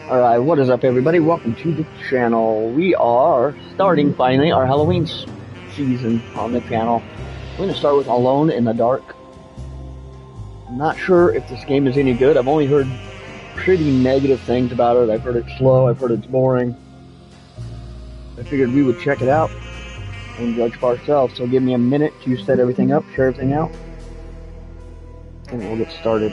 Alright, what is up everybody? Welcome to the channel. We are starting finally our Halloween season on the channel. We're going to start with Alone in the Dark. I'm not sure if this game is any good. I've only heard pretty negative things about it. I've heard it's slow, I've heard it's boring. I figured we would check it out and judge for ourselves. So give me a minute to set everything up, share everything out, and we'll get started.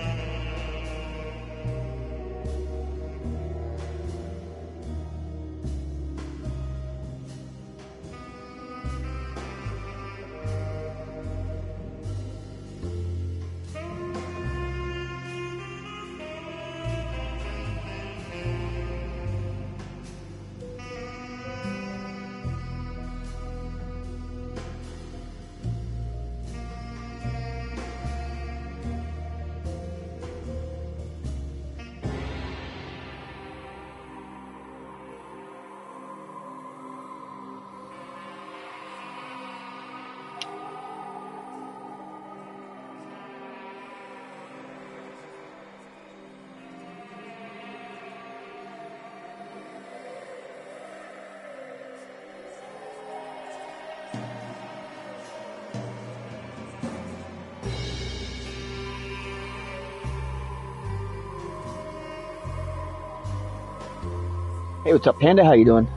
Hey, what's up, Panda? How you doing?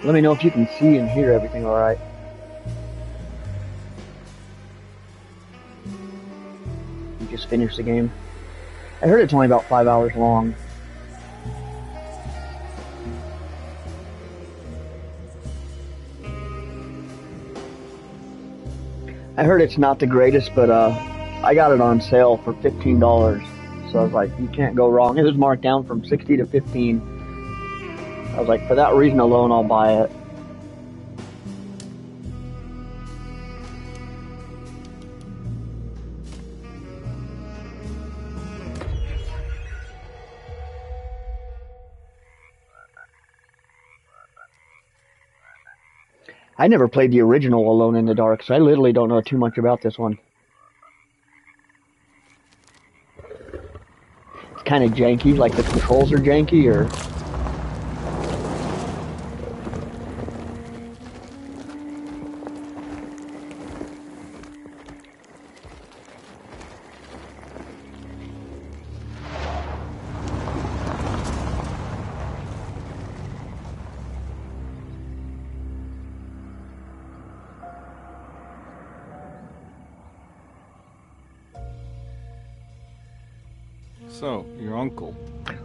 Let me know if you can see and hear everything alright. You just finished the game. I heard it's only about 5 hours long. I heard it's not the greatest, but I got it on sale for $15. So I was like, you can't go wrong. It was marked down from 60 to 15. I was like, for that reason alone, I'll buy it. I never played the original Alone in the Dark, so I literally don't know too much about this one. It's kind of janky, like the controls are janky, or... So, your uncle.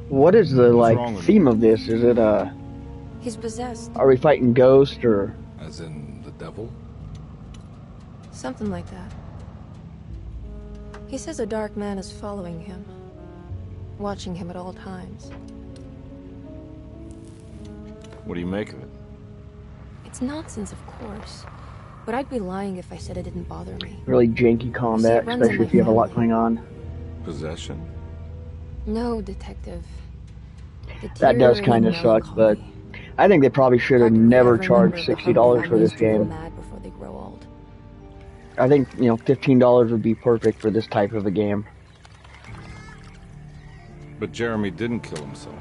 What is the, theme of this? Is it, He's possessed. Are we fighting ghosts, or... As in the devil? Something like that. He says a dark man is following him. Watching him at all times. What do you make of it? It's nonsense, of course. But I'd be lying if I said it didn't bother me. Really janky combat, especially if you have a lot going on. Possession? No, Detective. That does kind of suck, but I think they probably should have never charged $60 for this game. Before they grow old. I think, you know, $15 would be perfect for this type of a game. But Jeremy didn't kill himself.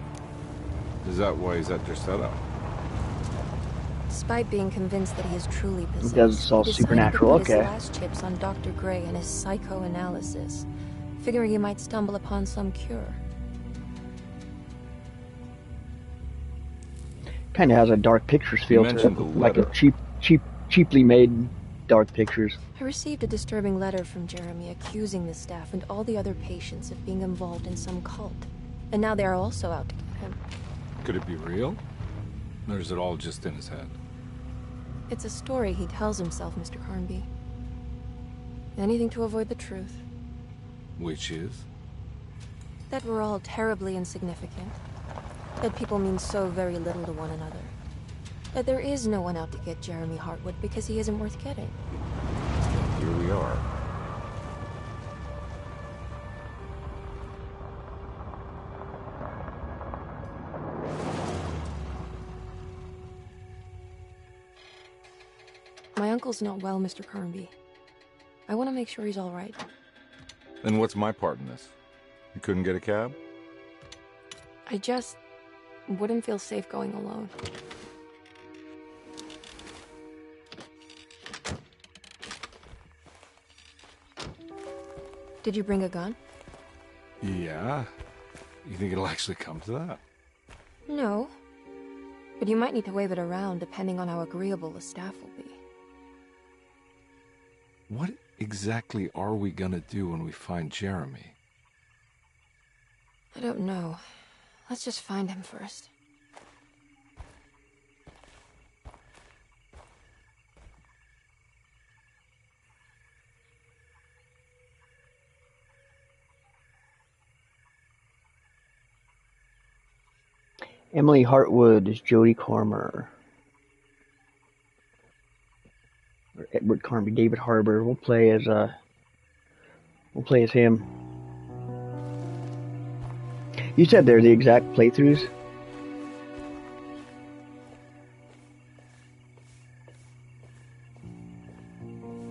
Is that why he's at your setup? Despite being convinced that he is truly possessed, It does all supernatural, he decided to put okay. his last chips on Dr. Gray and his psychoanalysis, figuring he might stumble upon some cure. Kind of has a Dark Pictures feel to it, like a cheaply made Dark Pictures. I received a disturbing letter from Jeremy accusing the staff and all the other patients of being involved in some cult. And now they are also out to get him. Could it be real? Or is it all just in his head? It's a story he tells himself, Mr. Carnby. Anything to avoid the truth. Which is? That we're all terribly insignificant. That people mean so very little to one another. That there is no one out to get Jeremy Hartwood because he isn't worth getting. Here we are. My uncle's not well, Mr. Carnby. I want to make sure he's all right. Then what's my part in this? You couldn't get a cab? I just... wouldn't feel safe going alone. Did you bring a gun? Yeah? You think it'll actually come to that? No. But you might need to wave it around depending on how agreeable the staff will be. What exactly are we gonna do when we find Jeremy? I don't know. Let's just find him first. Emily Hartwood is Jodie Comer. Or Edward Carnby, David Harbour. We'll play as him. You said they're the exact playthroughs?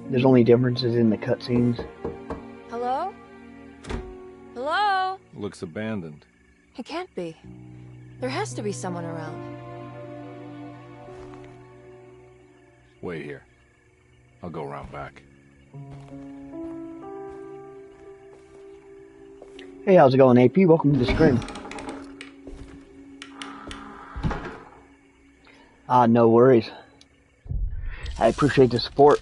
There's only differences in the cutscenes. Hello? Hello? Looks abandoned. It can't be. There has to be someone around. Wait here. I'll go around back. Hey, how's it going, AP? Welcome to the stream. No worries. I appreciate the support.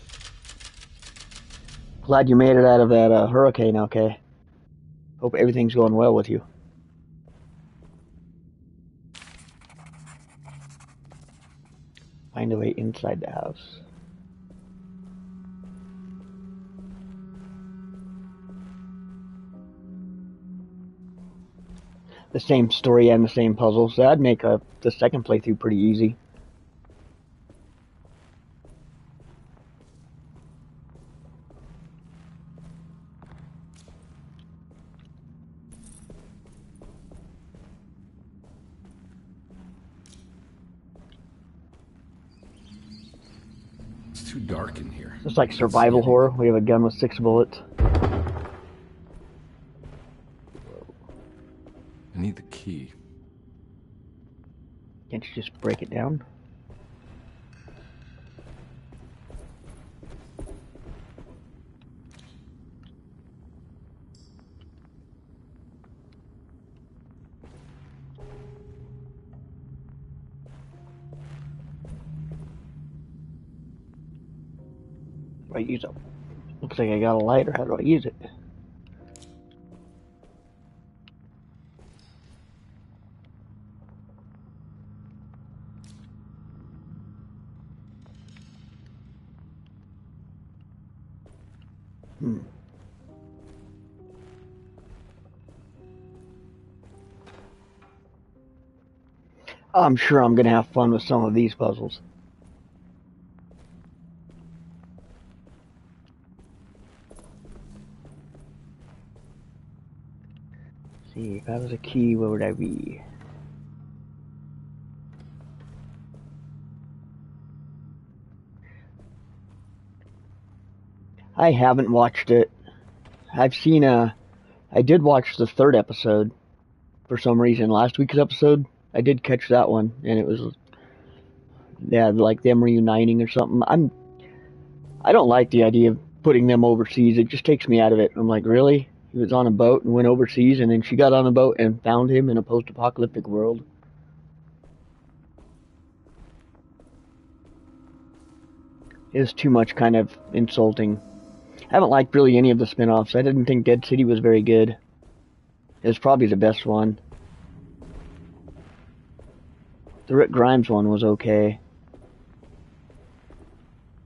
Glad you made it out of that hurricane okay. Hope everything's going well with you. Find a way inside the house. The same story and the same puzzles. So that'd make the second playthrough pretty easy. It's too dark in here. It's like survival horror. We have a gun with 6 bullets. I need the key. Can't you just break it down? I use it. Looks like I got a lighter. How do I use it? I'm sure I'm gonna have fun with some of these puzzles. See, if I was a key, where would I be? I haven't watched it. I've seen I did watch the 3rd episode for some reason. Last week's episode, I did catch that one, and it was, yeah, like them reuniting or something. I don't like the idea of putting them overseas. It just takes me out of it. I'm like, really? He was on a boat and went overseas, and then she got on a boat and found him in a post-apocalyptic world. It is too much kind of insulting. I haven't liked really any of the spin-offs. I didn't think Dead City was very good. It was probably the best one. The Rick Grimes one was okay.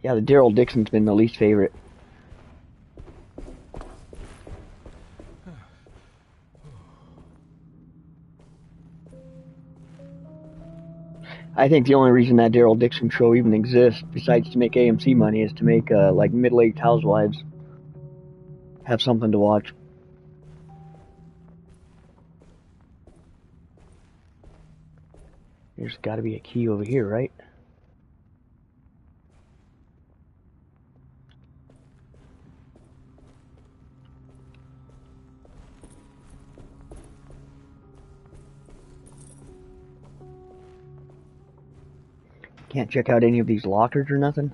Yeah, the Daryl Dixon's been the least favorite. I think the only reason that Daryl Dixon show even exists, besides to make AMC money, is to make like middle-aged housewives have something to watch. There's got to be a key over here, right? Can't check out any of these lockers or nothing.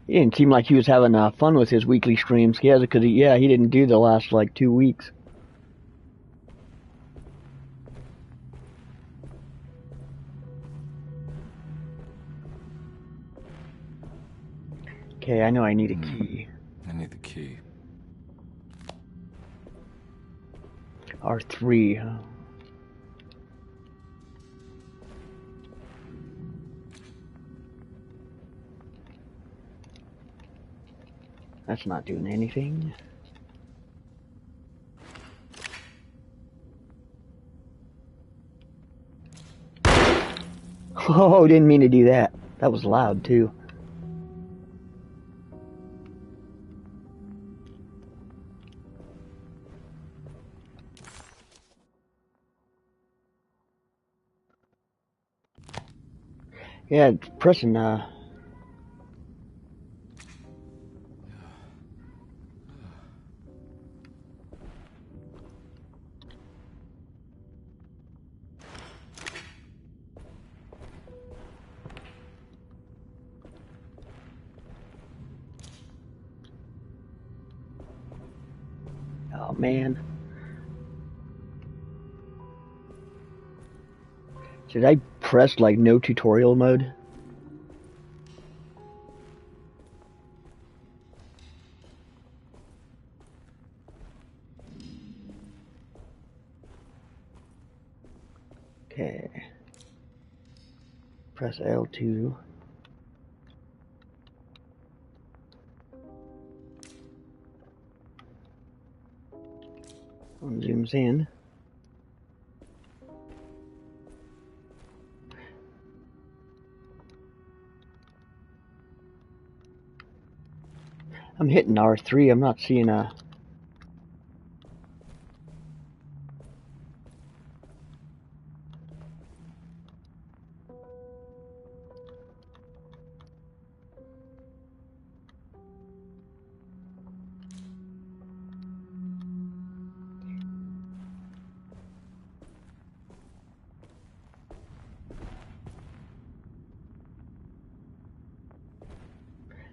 He didn't seem like he was having fun with his weekly streams. Yeah, because he didn't do the last like 2 weeks. Okay, I know I need a key. I need the key. R3, huh? That's not doing anything. Oh, didn't mean to do that. That was loud, too. Yeah, it's pressing, oh, man. Should I press, like, no tutorial mode? Okay. Press L2. Zooms in. I'm hitting R3. I'm not seeing a...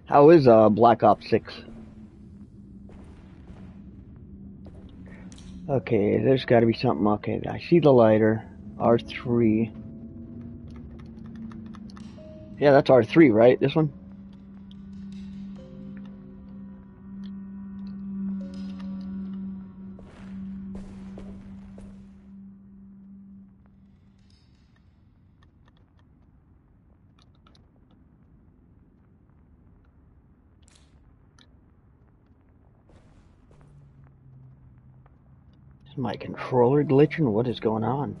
How is Black Ops 6? Okay, there's got to be something. Okay, I see the lighter. R3. Yeah, that's R3, right? This one? Is my controller glitching? What is going on?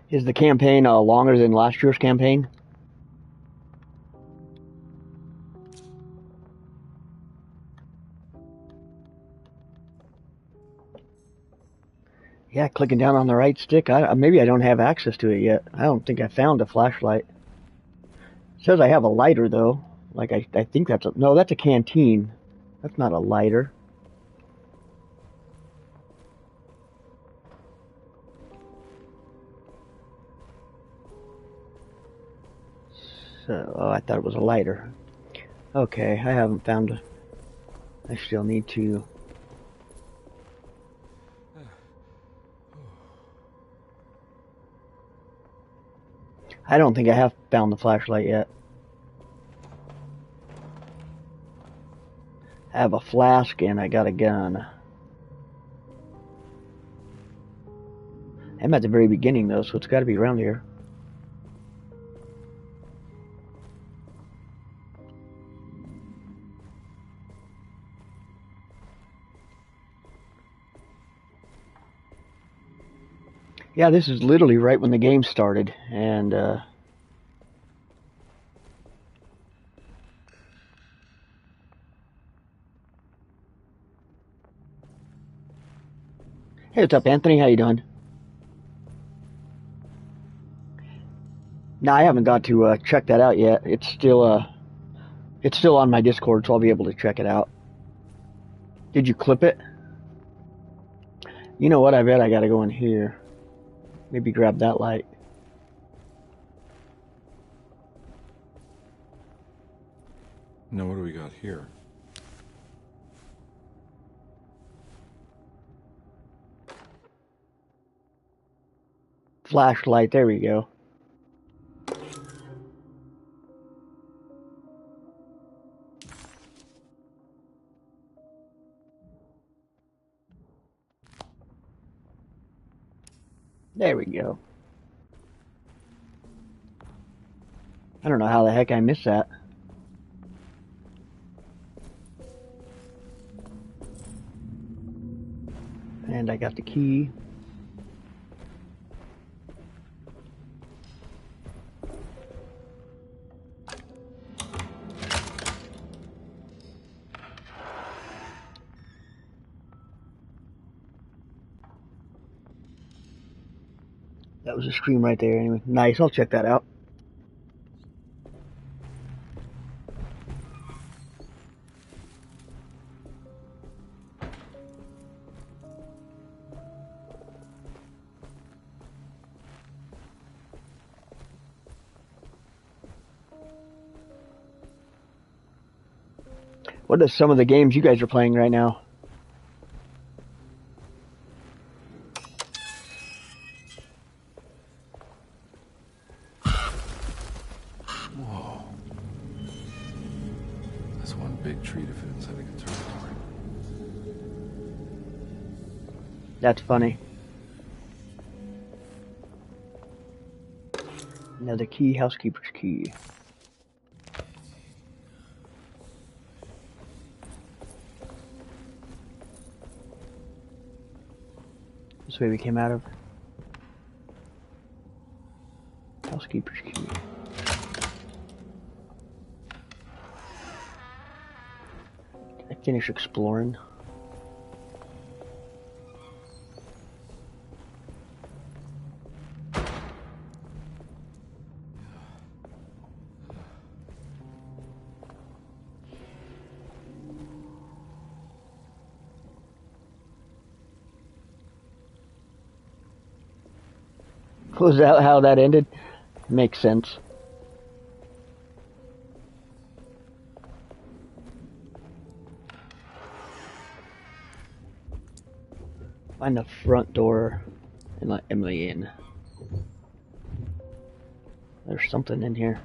Is the campaign longer than last year's campaign? Yeah, clicking down on the right stick. Maybe I don't have access to it yet. I don't think I found a flashlight. It says I have a lighter, though. Like, I think that's a... No, that's a canteen. That's not a lighter. So, oh, I thought it was a lighter. Okay, I haven't found a... I still need to... I don't think I have found the flashlight yet. I have a flask and I got a gun. I'm at the very beginning though, so it's got to be around here. Yeah, this is literally right when the game started, and hey, what's up, Anthony? How you doing? No, I haven't got to check that out yet. It's still on my Discord, so I'll be able to check it out. Did you clip it? You know what? I bet I gotta go in here. Maybe grab that light. Now what do we got here? Flashlight. There we go. There we go. I don't know how the heck I missed that. And I got the key. That was a scream right there anyway. Nice, I'll check that out. What are some of the games you guys are playing right now? Whoa. That's one big tree to fit inside a conservatory. That's funny. Another key, housekeeper's key. This way we came out of. Housekeeper's key. Did I finish exploring? Was that how that ended? Makes sense. Find the front door and let Emily in. There's something in here.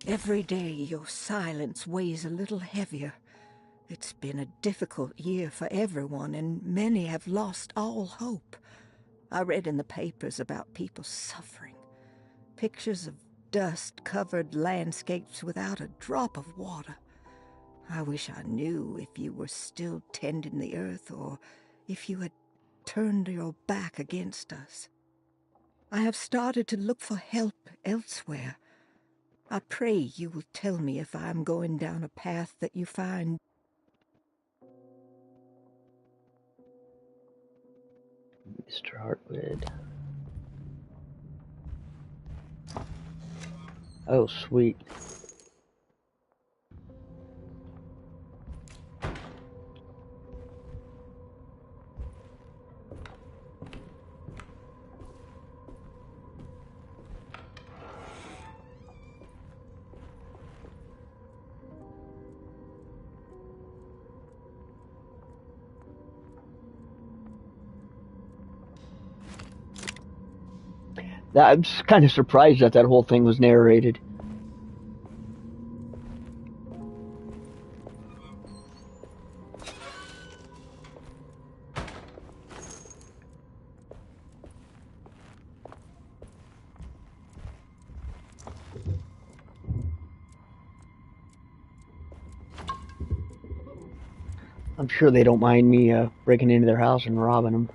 Every day your silence weighs a little heavier. It's been a difficult year for everyone, and many have lost all hope. I read in the papers about people suffering. Pictures of dust-covered landscapes without a drop of water. I wish I knew if you were still tending the earth or if you had turned your back against us. I have started to look for help elsewhere. I pray you will tell me if I am going down a path that you find. Mr. Hartwood. Oh, sweet. I'm just kind of surprised that whole thing was narrated. I'm sure they don't mind me breaking into their house and robbing them.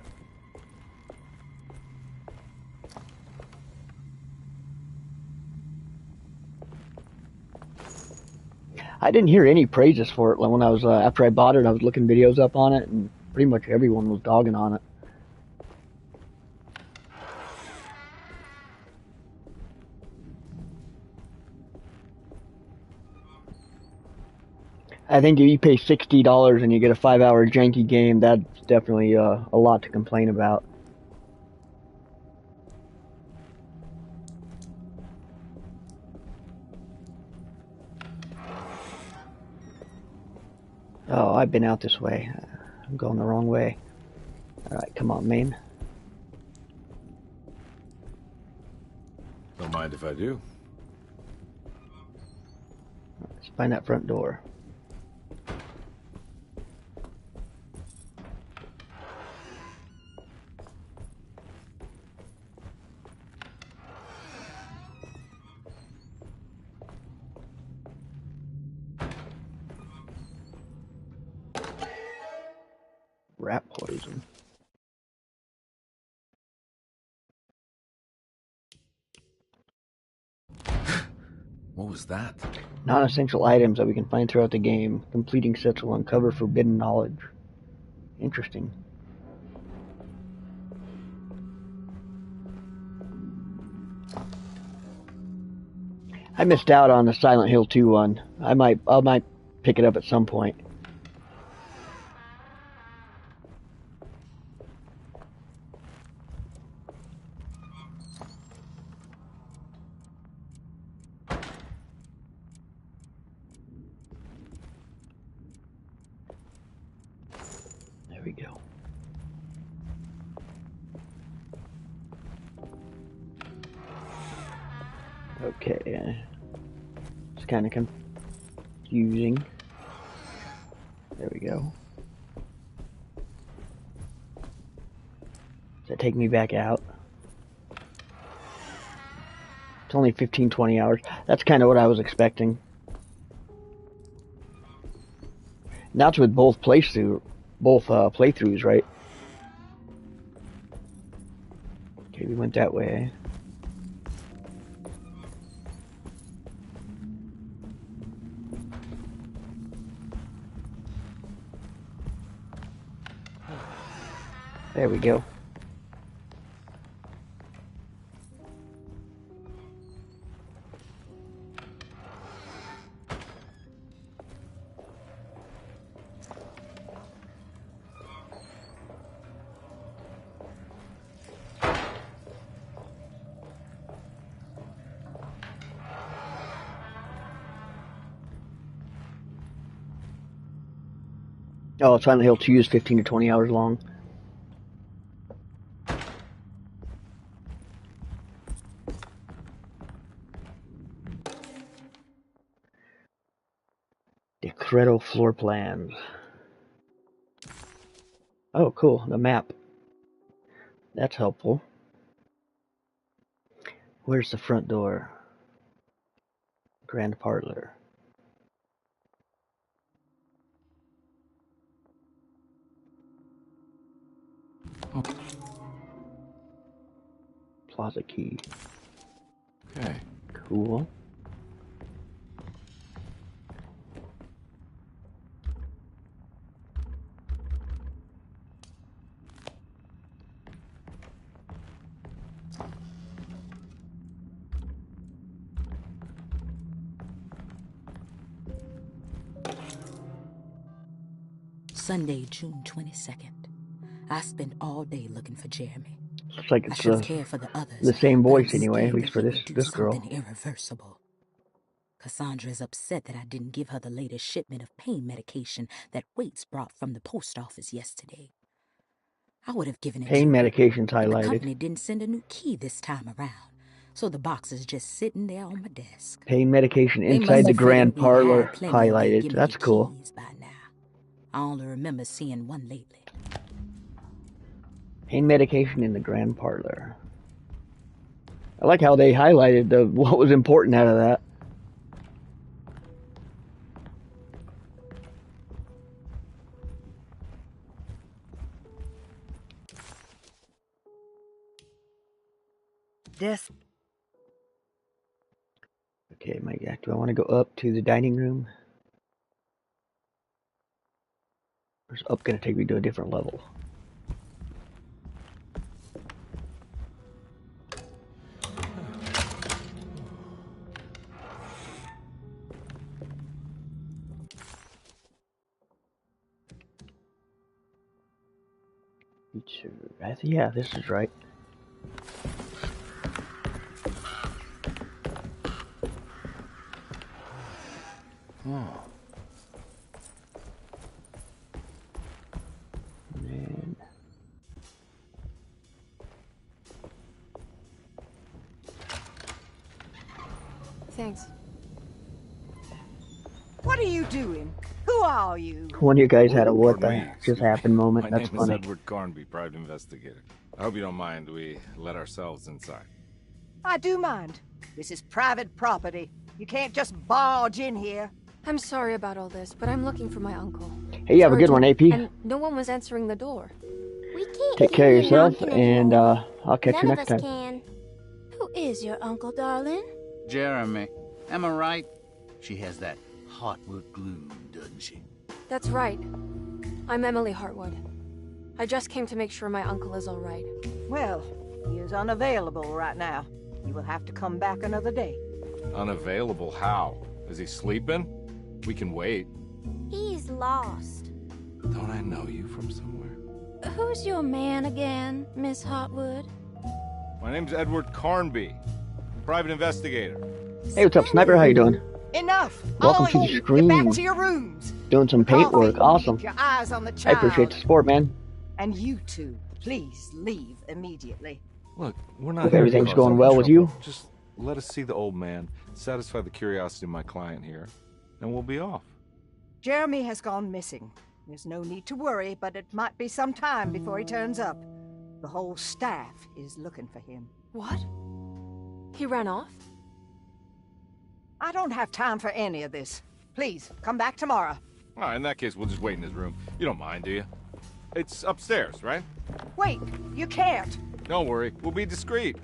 I didn't hear any praises for it when I was after I bought it. I was looking videos up on it, and pretty much everyone was dogging on it. I think if you pay $60 and you get a 5-hour janky game, that's definitely a lot to complain about. Oh, I've been out this way. I'm going the wrong way. Alright, come on, Maine. Don't mind if I do. Let's find that front door. Rat poison. What was that? Non-essential items that we can find throughout the game. Completing sets will uncover forbidden knowledge. Interesting. I missed out on the Silent Hill 2 one. I might pick it up at some point. There we go. Okay, it's kind of confusing. There we go. Does that take me back out? It's only 15-20 hours. That's kind of what I was expecting. Now it's with both playthroughs, right? Okay, we went that way. There we go. Oh, Silent Hill 2 is 15 to 20 hours long. Decreto floor plans. Oh, cool. The map. That's helpful. Where's the front door? Grand parlor. Oh. Plaza key. Okay. Cool. Sunday, June 22nd. I spent all day looking for Jeremy. Looks like I it's should have cared for the others. the same but I'm voice anyway, at scared least for that he this would do girl. something irreversible. Cassandra is upset that I didn't give her the latest shipment of pain medication that Waits brought from the post office yesterday. I would have given it Pain to her, medication's but the highlighted. company didn't send a new key this time around, so the box is just sitting there on my desk. Pain medication They inside must the have grand figured we had parlor plenty and they'd highlighted. give me That's the cool. keys by now. I only remember seeing one lately. Pain medication in the grand parlor. I like how they highlighted what was important out of that. desk. Okay, do I want to go up to the dining room? Or is up going to take me to a different level? Yeah, this is right. Oh. And Thanks. What are you doing? Who are you? one of you guys had a what Pardon the me, just excuse me. happened moment. My That's name is funny. Edward Carnby, private investigator. I hope you don't mind we let ourselves inside. I do mind. This is private property. You can't just barge in here. I'm sorry about all this, but I'm looking for my uncle. Hey, you have a good one, Urgent, AP. And no one was answering the door. We can't Take hear care of you yourself, knocking and anymore. I'll catch you None of next us time. can. Who is your uncle, darling? Jeremy. Am I right? She has that Hartwood gloom, doesn't she? That's right. I'm Emily Hartwood. I just came to make sure my uncle is all right. Well, he is unavailable right now. You will have to come back another day. Unavailable how? Is he sleeping? We can wait. He's lost. Don't I know you from somewhere? Who's your man again, Miss Hartwood? My name's Edward Carnby, private investigator. Hey, what's up, Sniper? How you doing? Enough! Welcome All to of the you, screen. get back to your rooms. Doing some paint Coffee, work. Awesome. Keep your eyes on the I child. appreciate the support, man. And you two, please leave immediately. Look, we're not Hope here to everything's cause going any well with trouble. you. Just let us see the old man, satisfy the curiosity of my client here, and we'll be off. Jeremy has gone missing. There's no need to worry, but it might be some time before he turns up. The whole staff is looking for him. What? He ran off? I don't have time for any of this. Please, come back tomorrow. All right, in that case, we'll just wait in his room. You don't mind, do you? It's upstairs, right? Wait, you can't. Don't worry, we'll be discreet.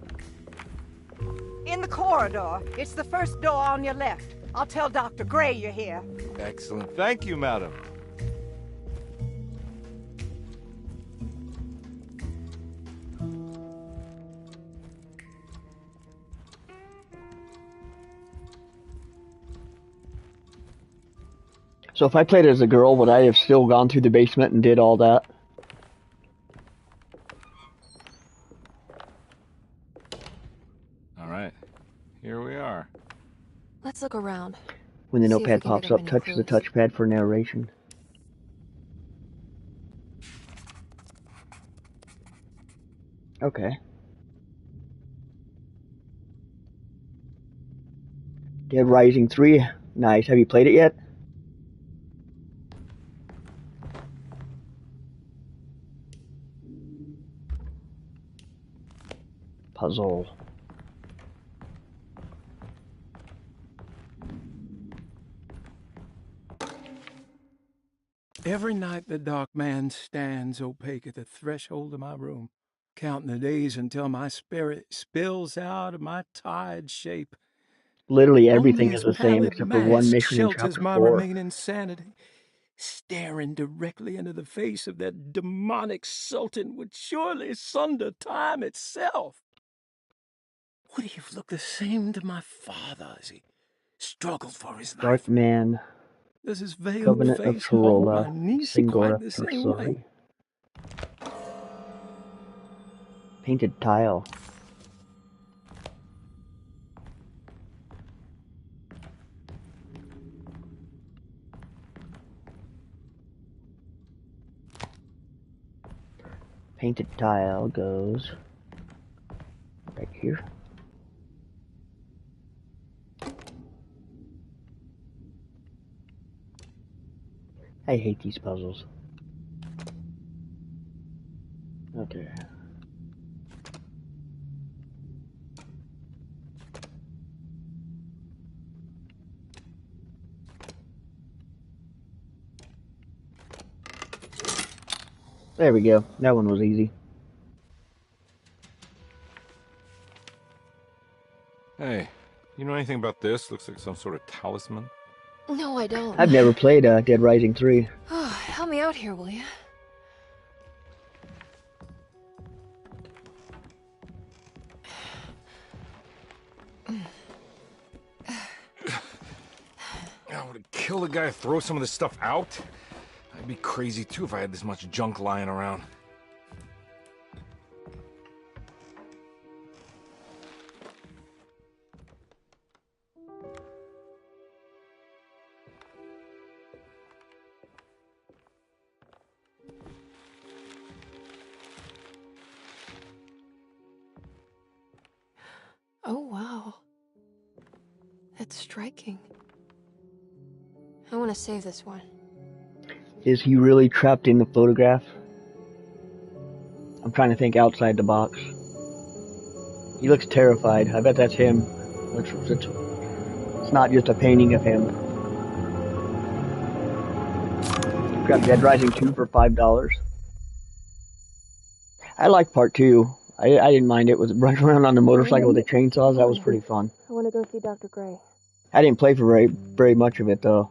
In the corridor. It's the first door on your left. I'll tell Dr. Gray you're here. Excellent. Thank you, madam. So if I played as a girl, would I have still gone through the basement and did all that? All right, here we are. Let's look around. When the See if we notepad can pops pick up up, any touch the clues. touchpad for narration. Okay. Dead Rising 3. Nice. Have you played it yet? Puzzle. Every night the dark man stands opaque at the threshold of my room, counting the days until my spirit spills out of my tired shape. Literally everything Only is his the same pallid except for one mask mission in shelters chapter my 4. remaining sanity. Staring directly into the face of that demonic sultan would surely sunder time itself. Would he have looked the same to my father as he struggled for his life? Dark Man, Does his veiled Covenant of face haunt my Tarola, niece Singora quite the same way? Torsari. Painted tile. Painted tile goes right here. I hate these puzzles. Okay. There we go. That one was easy. Hey, you know anything about this? Looks like some sort of talisman. No, I don't. I've never played Dead Rising 3. Oh, help me out here, will you? I would kill the guy to throw some of this stuff out. I'd be crazy too if I had this much junk lying around. Oh, wow. That's striking. I want to save this one. Is he really trapped in the photograph? I'm trying to think outside the box. He looks terrified. I bet that's him. It's not just a painting of him. Grab Dead Rising 2 for $5. I like part 2. I didn't mind it. Was running around on the motorcycle with the chainsaws. That was pretty fun. I want to go see Dr. Gray. I didn't play for very much of it though.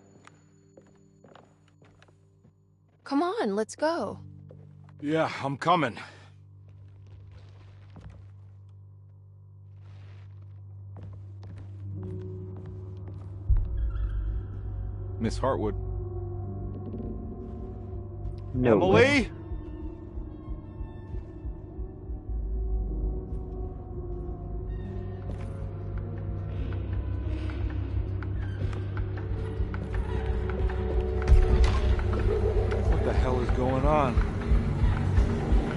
Come on, let's go. Yeah, I'm coming. Miss Hartwood. No Emily? way. What the hell is going on?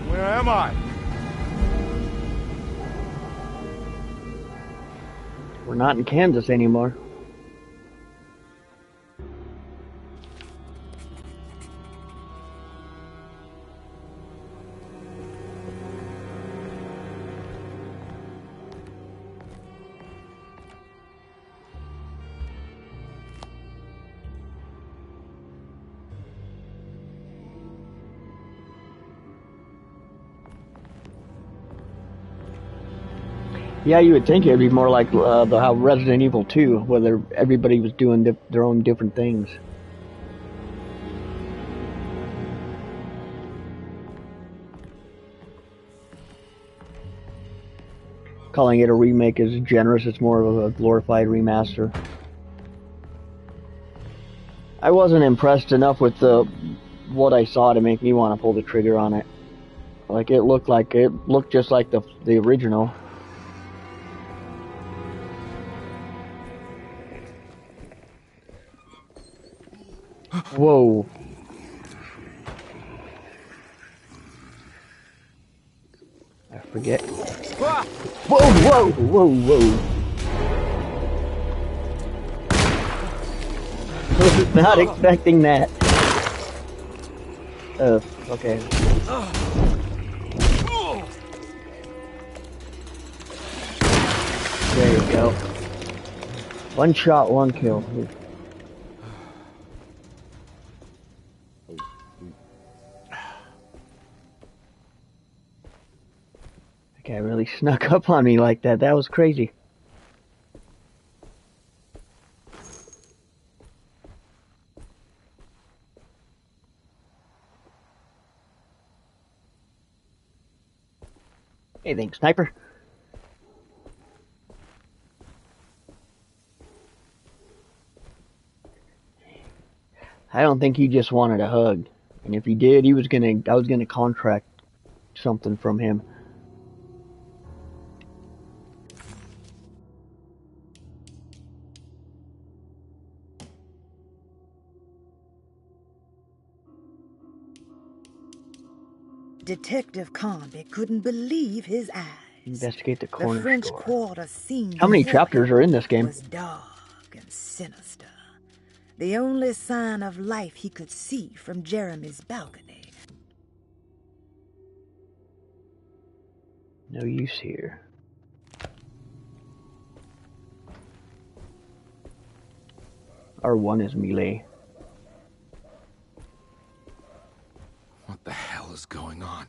Where am I? We're not in Kansas anymore. Yeah, you would think it would be more like how Resident Evil 2, where everybody was doing their own different things. Calling it a remake is generous. It's more of a glorified remaster. I wasn't impressed enough with what I saw to make me want to pull the trigger on it. It looked just like the original. Whoa. I forget. Whoa, whoa, whoa, whoa. I was not expecting that. Okay. There you go. One shot, one kill. That guy really snuck up on me like that. That was crazy. Hey, thanks, sniper. I don't think he just wanted a hug. And if he did, I was gonna contract something from him. Detective Comby couldn't believe his eyes. Investigate the corner The French store. Quarter scene. How many chapters are in this game? Was dark and sinister. The only sign of life he could see from Jeremy's balcony. No use here. R1 is melee. What the hell is going on?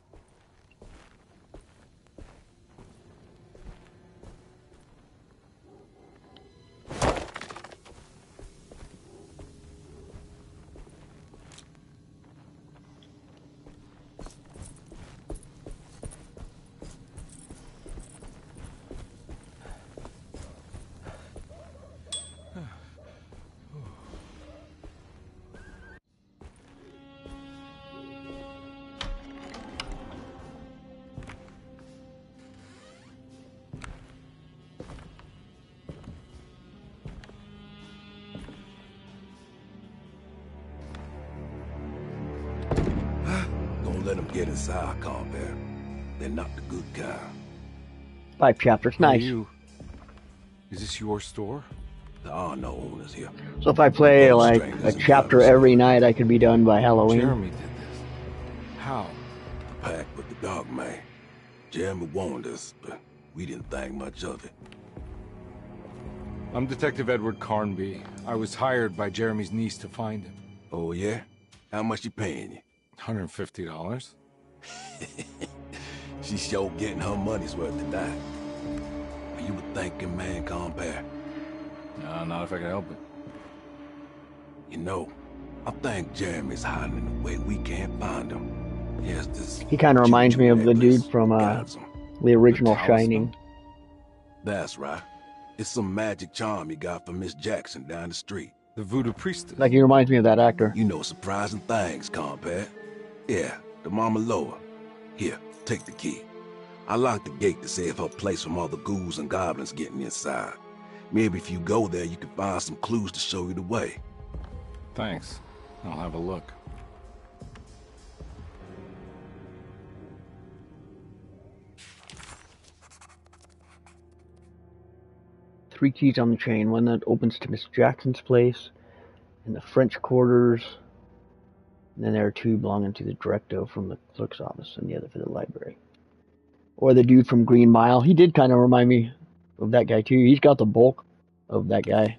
get inside, Compare. They're not the good kind. 5 chapters, Who are nice. you? Is this your store? There are no owners here. So if I play Both like strangers a in the chapter other every store. night, I could be done by Halloween. Jeremy did this. How? The pact with the Dark Man. Jeremy warned us, but we didn't think much of it. I'm Detective Edward Carnby. I was hired by Jeremy's niece to find him. Oh, yeah? How much she paying you? $150. She's sure getting her money's worth tonight. Are you a thinking man, Compare? No, not if I can help it. You know, I think Jeremy's hiding in a way we can't find him. Yes, this. He kind of reminds me of the dude necklace from guides him. the original The talisman? Shining. That's right. It's some magic charm you got from Miss Jackson down the street. The voodoo priestess. Like, he reminds me of that actor. You know surprising things, Compare. Yeah, the Mama Loa. Here, take the key. I locked the gate to save her place from all the ghouls and goblins getting inside. Maybe if you go there, you can find some clues to show you the way. Thanks. I'll have a look. Three keys on the chain. One that opens to Miss Jackson's place, and the French quarters. And then there are 2 belonging to the Directo from the clerk's office, and the other for the library. Or the dude from Green Mile. He did kind of remind me of that guy too. He's got the bulk of that guy.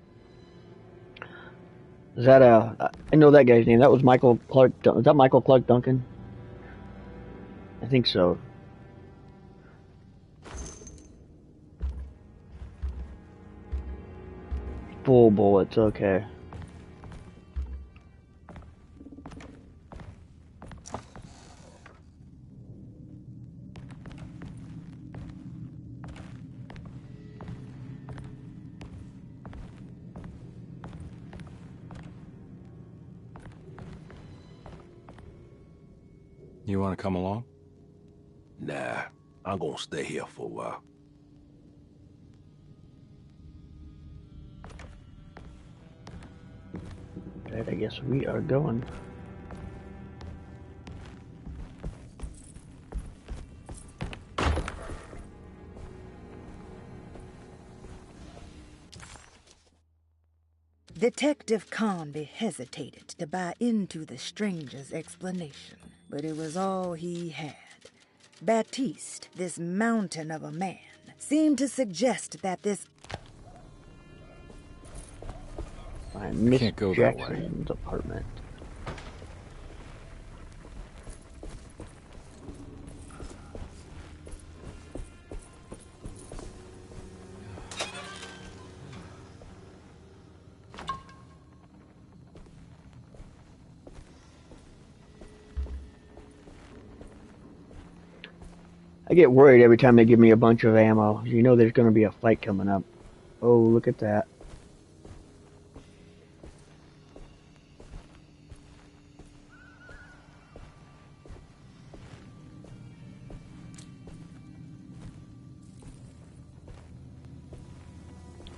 Is that I know that guy's name. That was Michael Clark. Is that Michael Clark Duncan? I think so. Full bullets, okay. You want to come along? Nah, I'm gonna stay here for a while. Right, I guess we are going. Detective Carnby hesitated to buy into the stranger's explanation, but it was all he had. Baptiste, this mountain of a man, seemed to suggest that this... Find Miss Can't go that way. Jackson's apartment. I get worried every time they give me a bunch of ammo. You know there's going to be a fight coming up. Oh, look at that.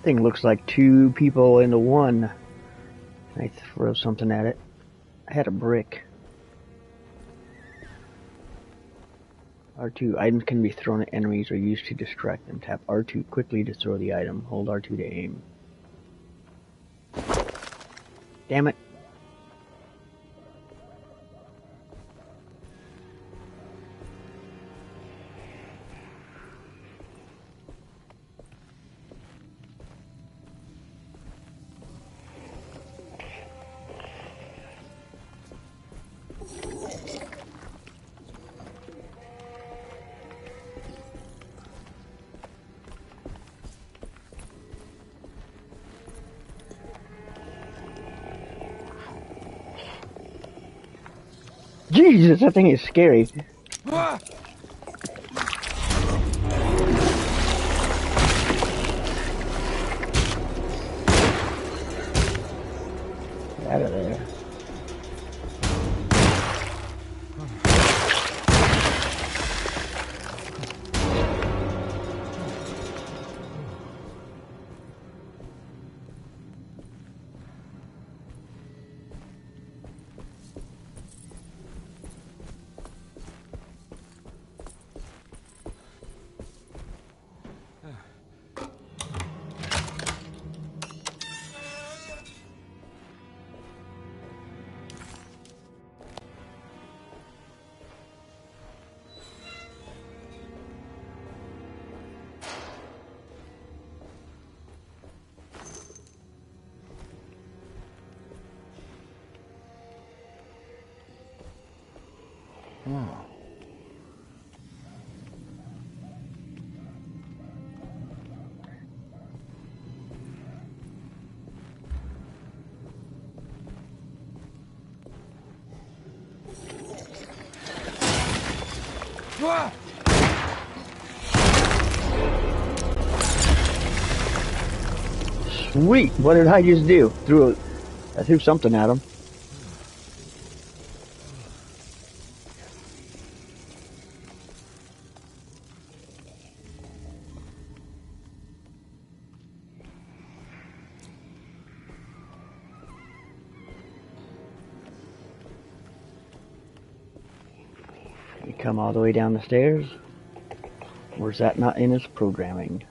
Thing looks like 2 people into one. I throw something at it. I had a brick. R2. Items can be thrown at enemies or used to distract them. Tap R2 quickly to throw the item. Hold R2 to aim. Damn it. Jesus, that thing is scary. Ah! Get out of there. Sweet! What did I just do? I threw something at him. Can we come all the way down the stairs? Or is that not in his programming?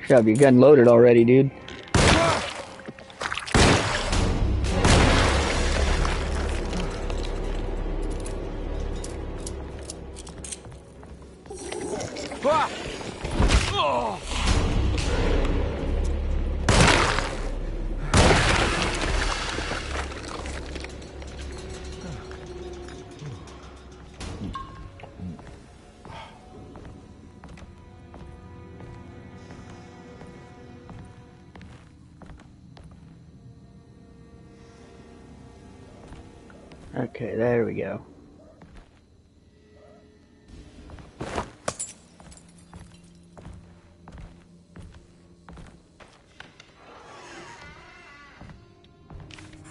Should have your gun loaded already, dude. Okay, there we go.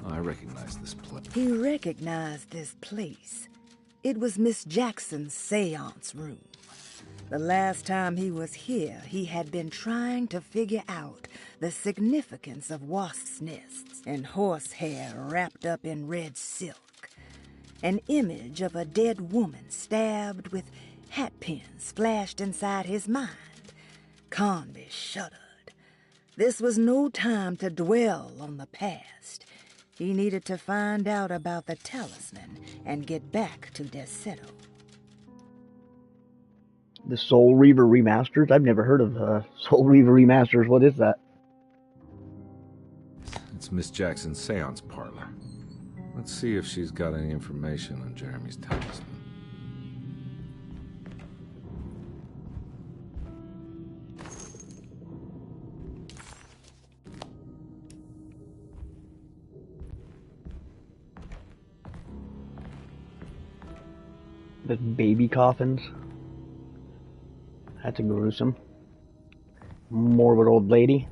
I recognize this place. He recognized this place. It was Miss Jackson's seance room. The last time he was here, he had been trying to figure out the significance of wasps' nests and horsehair wrapped up in red silk. An image of a dead woman stabbed with hat pins flashed inside his mind. Conby shuddered. This was no time to dwell on the past. He needed to find out about the talisman and get back to Derceto. The Soul Reaver Remasters? I've never heard of Soul Reaver Remasters. What is that? It's Miss Jackson's seance parlor. Let's see if she's got any information on Jeremy's talisman. The baby coffins. That's a gruesome. Morbid old lady.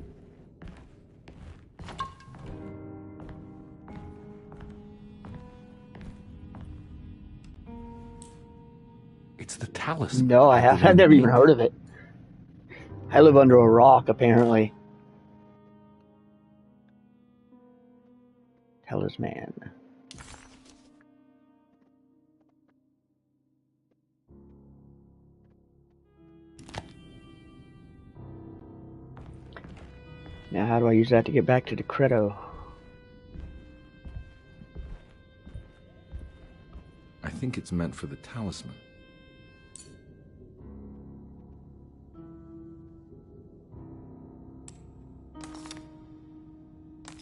It's the talisman. No, I haven't. I've never even heard of it. I live under a rock, apparently. Talisman. Now, how do I use that to get back to Decreto? I think it's meant for the talisman.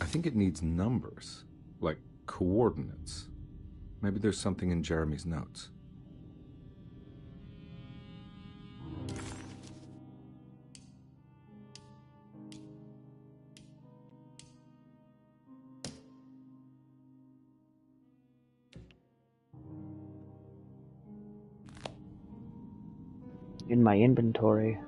I think it needs numbers, like coordinates. Maybe there's something in Jeremy's notes. In my inventory.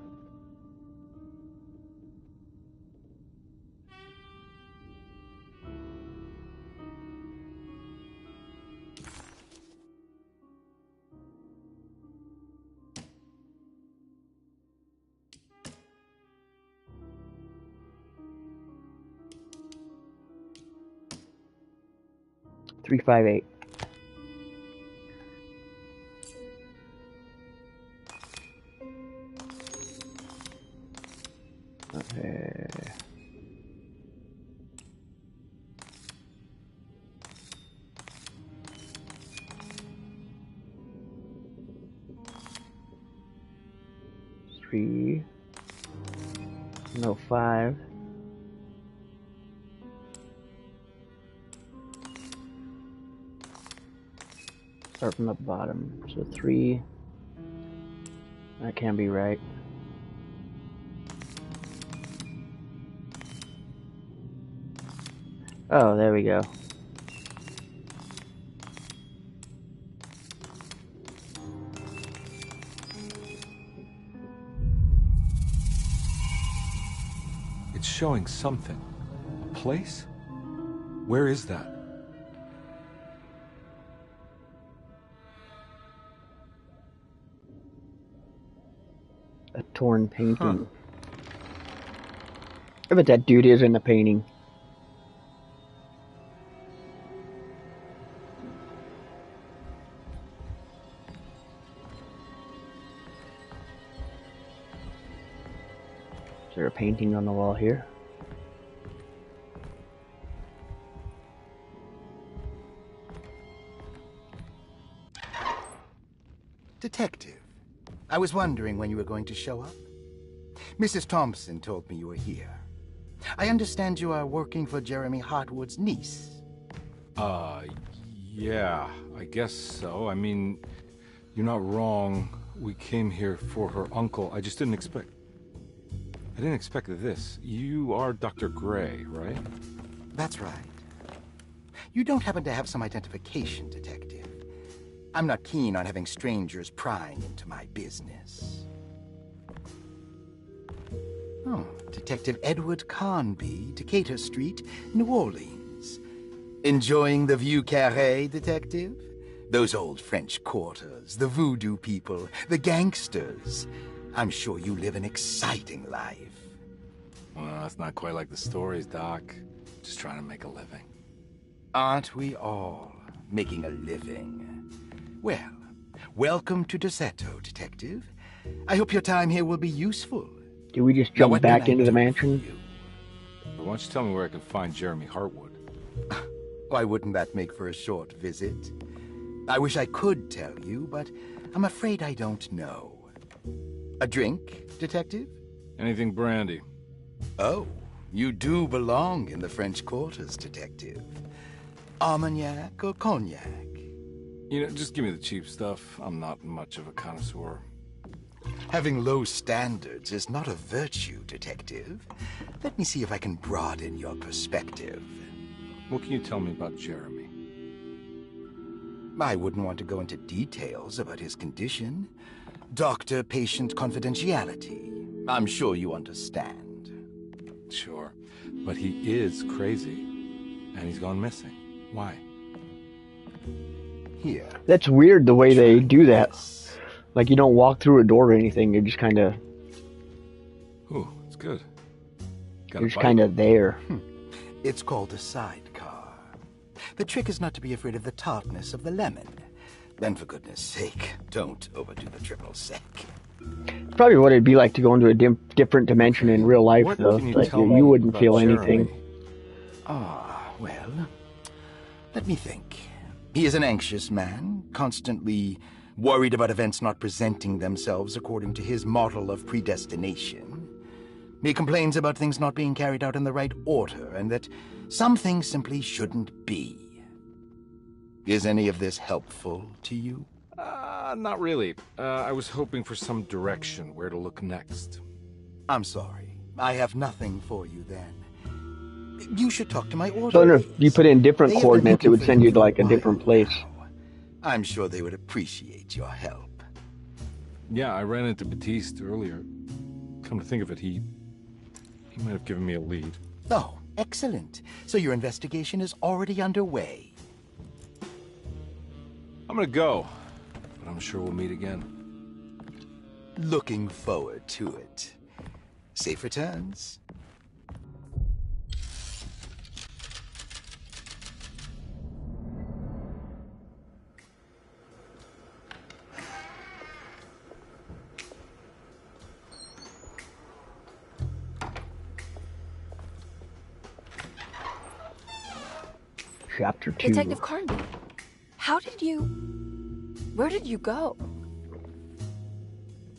Three, 5, 8. Okay. Three. No, 5. Start from the bottom. So 3. That can't be right. Oh, there we go. It's showing something. A place? Where is that? A torn painting. I bet that dude is in the painting. Is there a painting on the wall here? Detective, I was wondering when you were going to show up. Mrs. Thompson told me you were here. I understand you are working for Jeremy Hartwood's niece. Yeah, I guess so. I mean, you're not wrong. We came here for her uncle. I just didn't expect... I didn't expect this. You are Dr. Gray, right? That's right. You don't happen to have some identification, Detective. I'm not keen on having strangers prying into my business. Oh, Detective Edward Carnby, Decatur Street, New Orleans. Enjoying the Vieux Carré, Detective? Those old French quarters, the voodoo people, the gangsters. I'm sure you live an exciting life. Well, it's not quite like the stories, Doc. Just trying to make a living. Aren't we all making a living? Well, welcome to Deseto, Detective. I hope your time here will be useful. Do we just jump back into the mansion? But why don't you tell me where I can find Jeremy Hartwood? Why wouldn't that make for a short visit? I wish I could tell you, but I'm afraid I don't know. A drink, Detective? Anything brandy. Oh, you do belong in the French quarters, Detective. Armagnac or cognac? You know, just give me the cheap stuff. I'm not much of a connoisseur. Having low standards is not a virtue, Detective. Let me see if I can broaden your perspective. What can you tell me about Jeremy? I wouldn't want to go into details about his condition. Doctor-patient confidentiality. I'm sure you understand. Sure, but he is crazy, and he's gone missing. Why? Here. That's weird the way they do that. Like, you don't walk through a door or anything, you're just kind of... Ooh, it's good. You're just kind of there. It's called a sidecar. The trick is not to be afraid of the tartness of the lemon. Then, for goodness sake, don't overdo the triple sec. It's probably what it'd be like to go into a different dimension in real life, What though. can you Like, tell you me wouldn't about feel Jeremy? anything. Well, let me think. He is an anxious man, constantly worried about events not presenting themselves according to his model of predestination. He complains about things not being carried out in the right order, and that some things simply shouldn't be. Is any of this helpful to you? Not really. I was hoping for some direction where to look next. I'm sorry. I have nothing for you then. You should talk to my orderlies. So if you put in different They have been coordinates, it looking would for send him you to for a like a different while place. now. I'm sure they would appreciate your help. Yeah, I ran into Batiste earlier. Come to think of it, he might have given me a lead. Oh, excellent. So your investigation is already underway. I'm gonna go, but I'm sure we'll meet again. Looking forward to it. Safe returns. Chapter 2. Detective Carnby, how did you... Where did you go?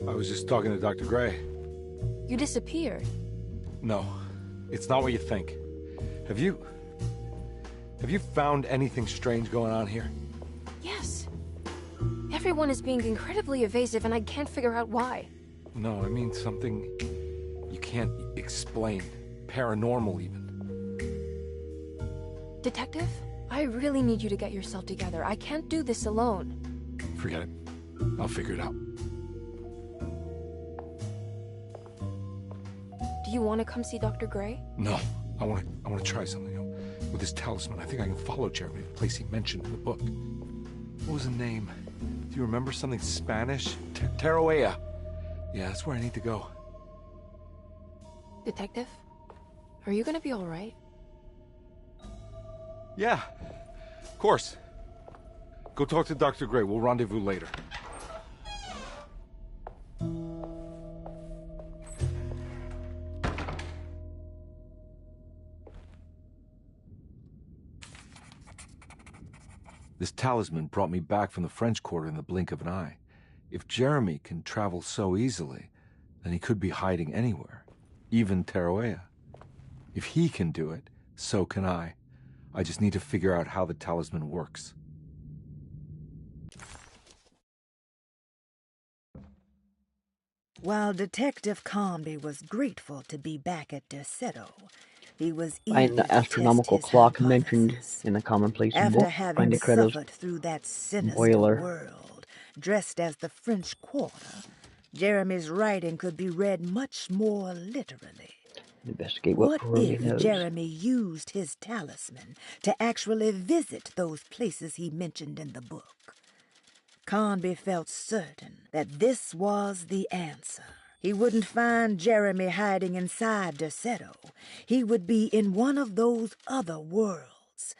I was just talking to Dr. Gray. You disappeared. No, it's not what you think. Have you found anything strange going on here? Yes. Everyone is being incredibly evasive and I can't figure out why. No, I mean something you can't explain. Paranormal, even. Detective, I really need you to get yourself together. I can't do this alone. Forget it. I'll figure it out. Do you want to come see Dr. Gray? No. I want to try something. With this talisman, I think I can follow Jeremy to the place he mentioned in the book. What was the name? Do you remember something Spanish? Tarawea. Yeah, that's where I need to go. Detective, are you gonna be all right? Yeah, of course. Go talk to Dr. Gray. We'll rendezvous later. This talisman brought me back from the French Quarter in the blink of an eye. If Jeremy can travel so easily, then he could be hiding anywhere, even Tarawea. If he can do it, so can I. I just need to figure out how the talisman works. While Detective Conby was grateful to be back at Derceto, he was Find eager the astronomical to test his clock mentioned hypothesis. in the commonplace After book. having Find Decreto's suffered through that sinister boiler. world, dressed as the French Quarter, Jeremy's writing could be read much more literally. Investigate what Peronia if knows. Jeremy used his talisman to actually visit those places he mentioned in the book? Conby felt certain that this was the answer. He wouldn't find Jeremy hiding inside Derceto. He would be in one of those other worlds.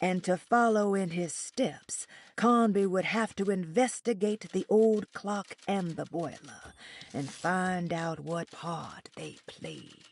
And to follow in his steps, Conby would have to investigate the old clock and the boiler and find out what part they played.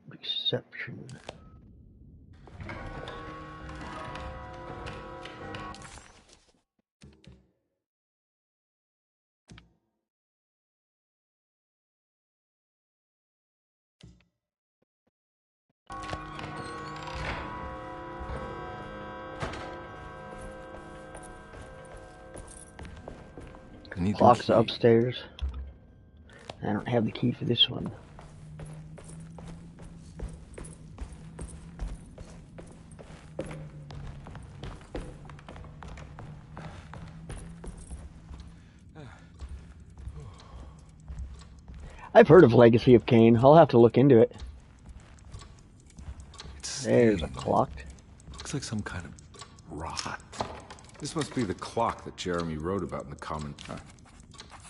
Reception. Clock's upstairs. I don't have the key for this one. I've heard of Legacy of Kain. I'll have to look into it. There's a clock. Looks like some kind of rot. This must be the clock that Jeremy wrote about in the common.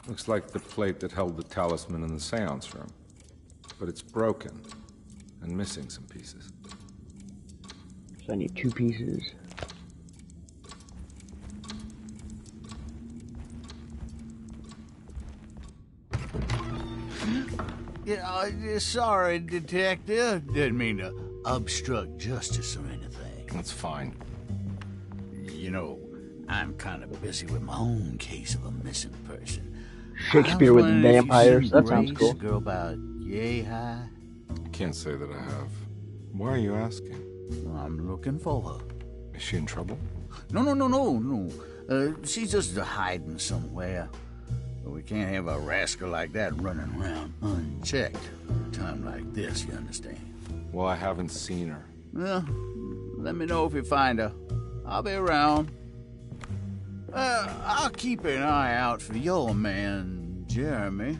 Looks like the plate that held the talisman in the seance room. But it's broken and missing some pieces. So I need 2 pieces. Yeah, sorry, Detective. Didn't mean to obstruct justice or anything. That's fine. You know, I'm kind of busy with my own case of a missing person. Shakespeare with vampires. That sounds cool. Girl about yay high. I can't say that I have. Why are you asking? Well, I'm looking for her. Is she in trouble? No. She's just hiding somewhere. But we can't have a rascal like that running around unchecked at a time like this, you understand? Well, I haven't seen her. Well, let me know if you find her. I'll be around. I'll keep an eye out for your man, Jeremy.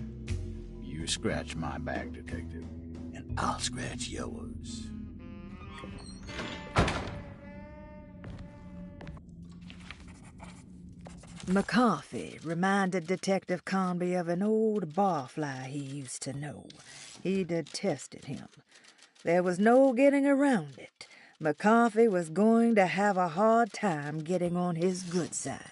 You scratch my back, Detective, and I'll scratch yours. McCarthy reminded Detective Conby of an old barfly he used to know. He detested him. There was no getting around it. McCarthy was going to have a hard time getting on his good side.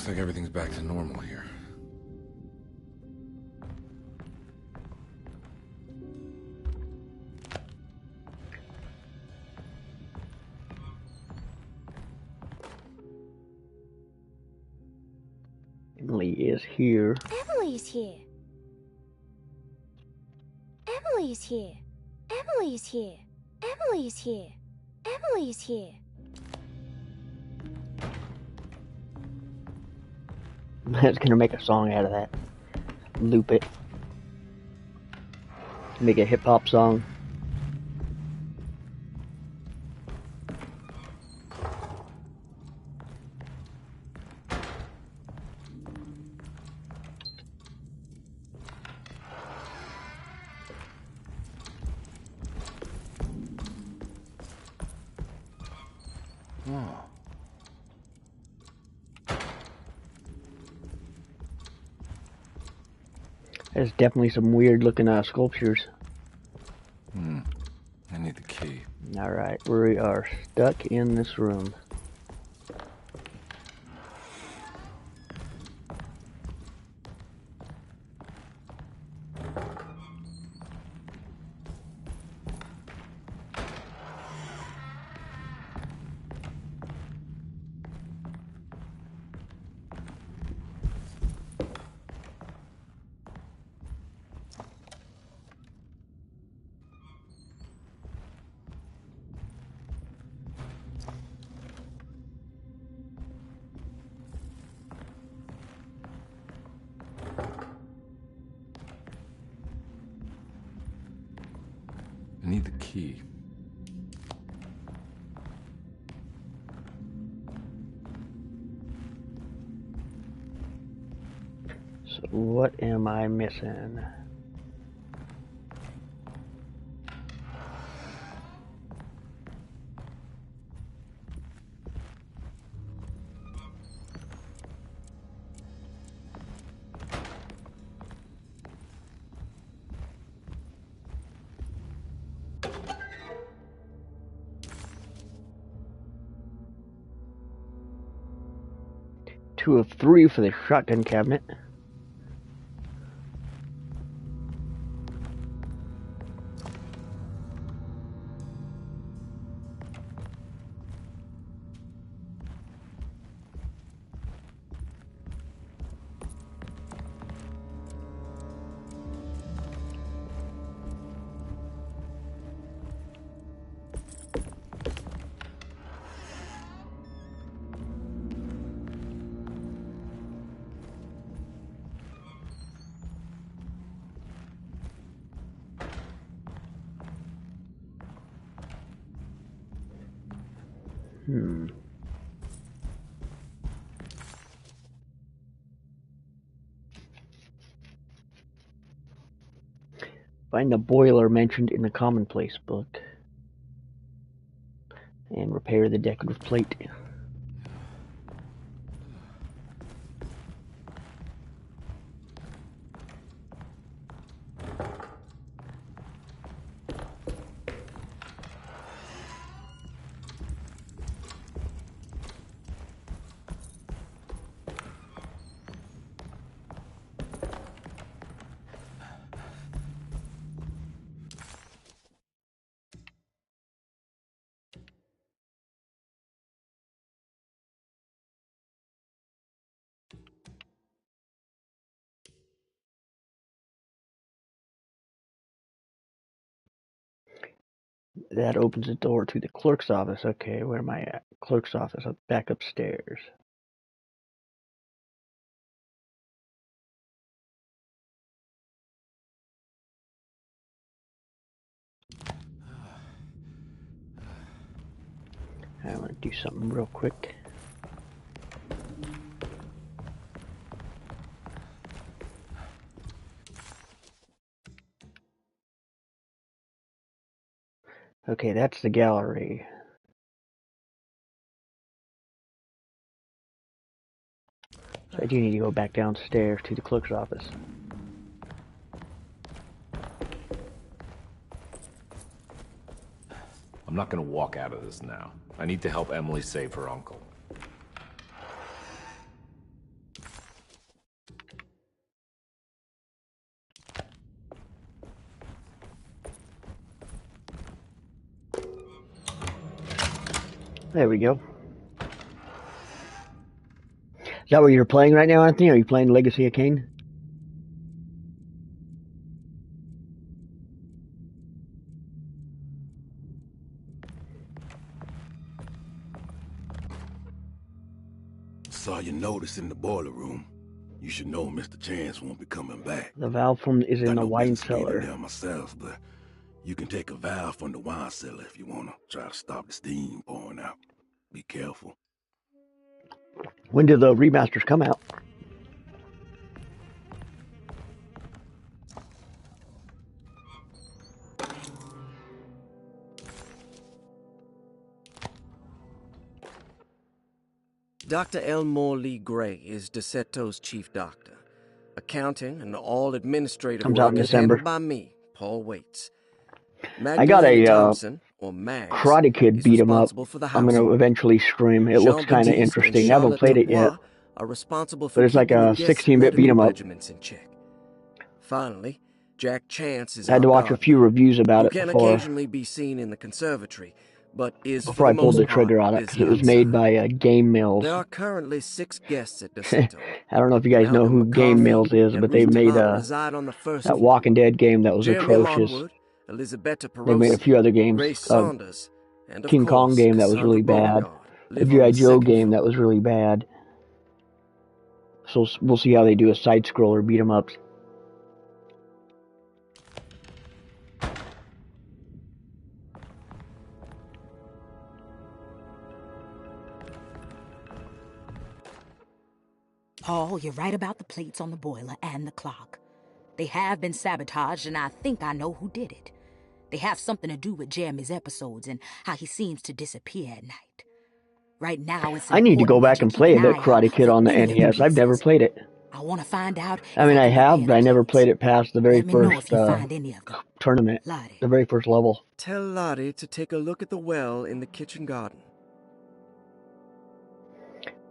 Looks like everything's back to normal here. Emily is here. Emily's here. Emily's here. Emily's here. Emily's here. Emily's here. I was gonna make a song out of that. Loop it. Make a hip-hop song. Oh. There's definitely some weird looking sculptures. I need the key. Alright, we are stuck in this room. I need the key. So what am I missing? Two of three for the shotgun cabinet. Find the boiler mentioned in the commonplace book. And repair the decorative plate. That opens the door to the clerk's office. Okay, where am I at? Clerk's office, back upstairs. I want to do something real quick. Okay, that's the gallery. So I do need to go back downstairs to the clerk's office. I'm not gonna walk out of this now. I need to help Emily save her uncle. There we go. Is that what you're playing right now, Anthony? Are you playing Legacy of Kain? Saw your notice in the boiler room. You should know Mr. Chance won't be coming back. The valve is in the wine cellar. There myself, but you can take a valve from the wine cellar if you want to try to stop the steam pouring out. Be careful. When do the remasters come out? Dr. Elmore Lee Gray is DeSeto's chief doctor. Accounting and all administrative Comes out work in is December. handled by me, Paul Waits. I got a Thompson, or Mags, Karate Kid is beat 'em up. responsible for the I'm going to household. eventually stream. It looks kind of Jean-Baptiste interesting. and I haven't played it yet. Charlotte are responsible for But it's like keeping a the guest 16-bit beat 'em medical up. regiments in check. Finally, Jack Chance is I had to our watch a gardener, few reviews about who it can before occasionally be seen in the conservatory, but is I pulled most the trigger part on it because busy it was made outside. by Game Mills. There are currently 6 guests at DeSeto. I don't know if you guys know Malcolm who Game McCarthy Mills is, and but they Ruth made Tanada reside on the first that floor. Walking Dead game that was Jeremy atrocious. Longwood, Elizabeth They made a few other games. Grace Saunders, and of King Kong course, game that was really Cassandra bad. Beauregard A live G.I. on the Joe second game floor. that was really bad. So we'll see how they do a side-scroller beat 'em ups. Paul, you're right about the plates on the boiler and the clock. They have been sabotaged, and I think I know who did it. They have something to do with Jeremy's episodes and how he seems to disappear at night. Right now, it's I need to go important that back you and keep play an that eye out Karate Kid for on the any of NES. I've never pieces. played it. I want to find out I mean, I can have, repair but I the never plates. played it past the very Let me know first if you find any of them. tournament. Lottie. The very first level. Tell Lottie to take a look at the well in the kitchen garden.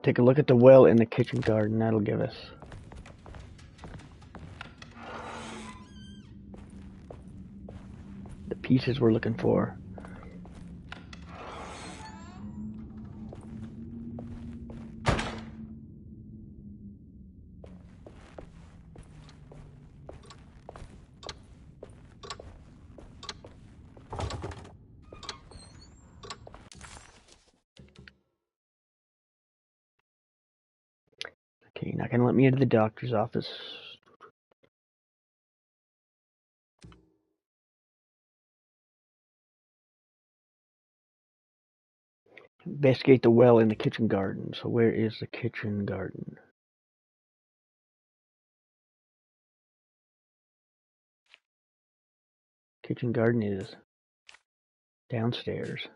Take a look at the well in the kitchen garden. That'll give us. The pieces we're looking for. Okay, you're not gonna let me into the doctor's office. Investigate the well in the kitchen garden. So where is the kitchen garden? Kitchen garden is downstairs.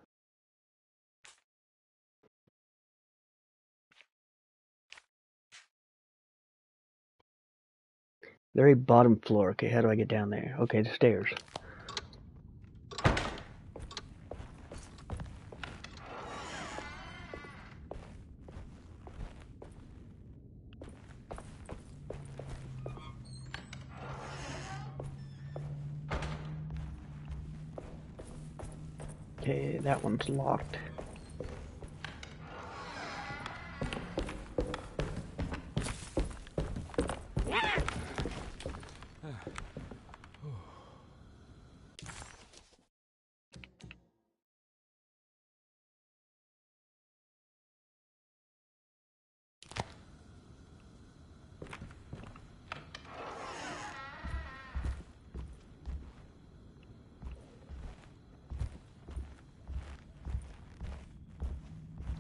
Very bottom floor. Okay, how do I get down there? Okay, the stairs. Okay, that one's locked.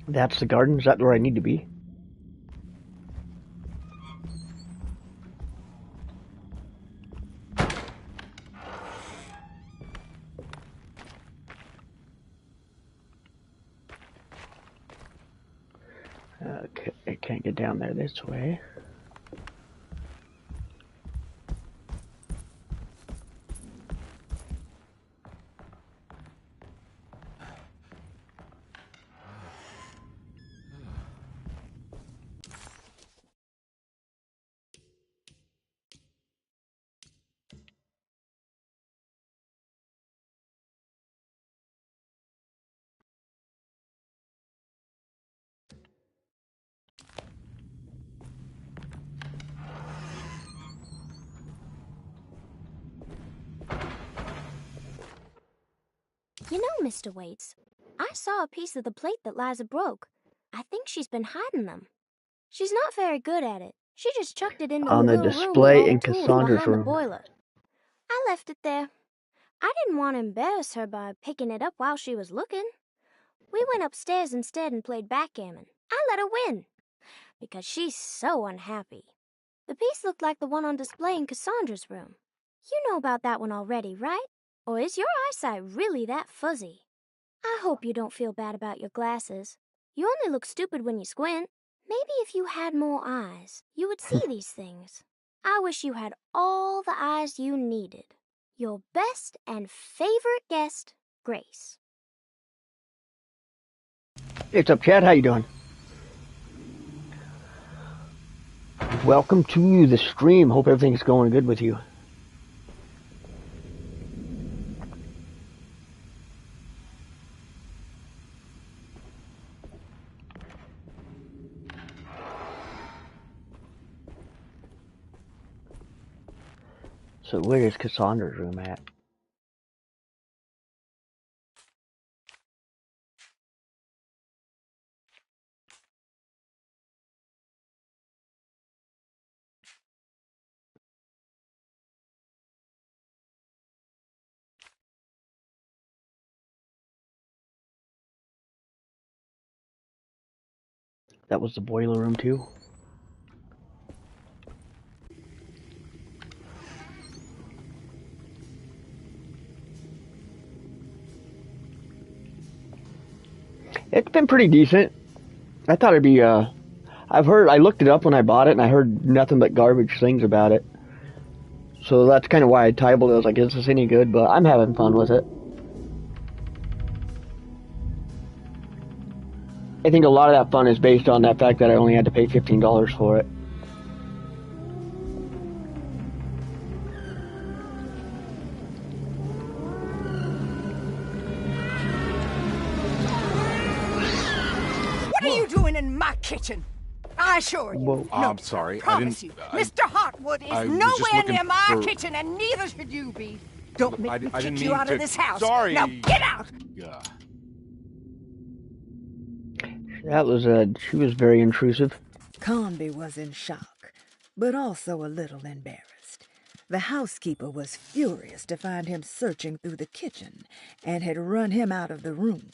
That's the garden? Is that where I need to be? Okay, I can't get down there this way. You know, Mr. Waits, I saw a piece of the plate that Liza broke. I think she's been hiding them. She's not very good at it. She just chucked it into On the the little room with display all the in tools Cassandra's behind the room. boiler. I left it there. I didn't want to embarrass her by picking it up while she was looking. We went upstairs instead and played backgammon. I let her win, because she's so unhappy. The piece looked like the one on display in Cassandra's room. You know about that one already, right? Or is your eyesight really that fuzzy? I hope you don't feel bad about your glasses. You only look stupid when you squint. Maybe if you had more eyes, you would see these things. I wish you had all the eyes you needed. Your best and favorite guest, Grace. Hey, what's up, Chad? How you doing? Welcome to the stream. Hope everything's going good with you. So where is Cassandra's room at? That was the boiler room too? It's been pretty decent. I thought it'd be, I looked it up when I bought it, and I heard nothing but garbage things about it. So that's kind of why I titled it. I was like, is this any good? But I'm having fun with it. I think a lot of that fun is based on that fact that I only had to pay $15 for it. What are you doing in my kitchen? I assure you. Whoa. Oh, I'm sorry. I promise you, Mr. Hotwood is nowhere near my kitchen, and neither should you be. Don't make me kick you out of this house. Sorry. Now get out! Yeah. That was, she was very intrusive. Conby was in shock, but also a little embarrassed. The housekeeper was furious to find him searching through the kitchen and had run him out of the room.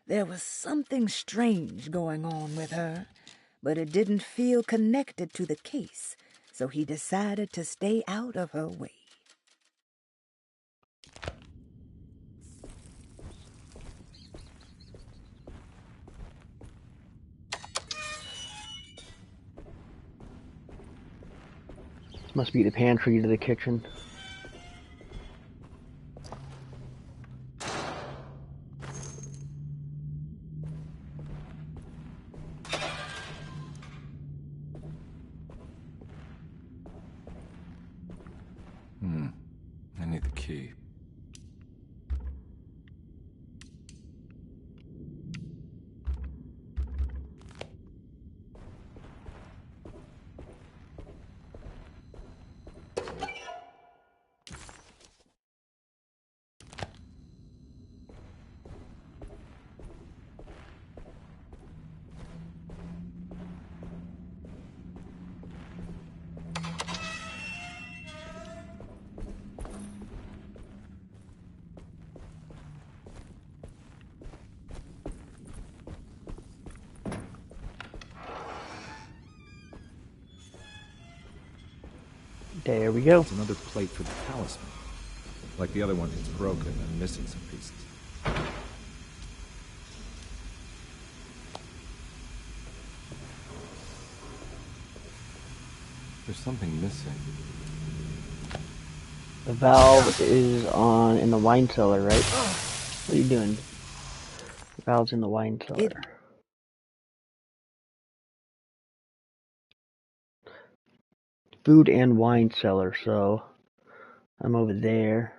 There was something strange going on with her, but it didn't feel connected to the case, so he decided to stay out of her way. This must be the pantry to the kitchen. I need the key. There we go. It's another plate for the talisman. Like the other one, it's broken and missing some pieces. There's something missing. The valve is on in the wine cellar, right? What are you doing? The valve's in the wine cellar. Food and wine cellar, so I'm over there.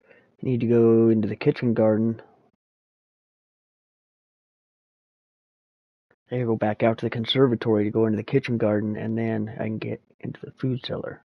I need to go into the kitchen garden. I gotta go back out to the conservatory to go into the kitchen garden, and then I can get into the food cellar.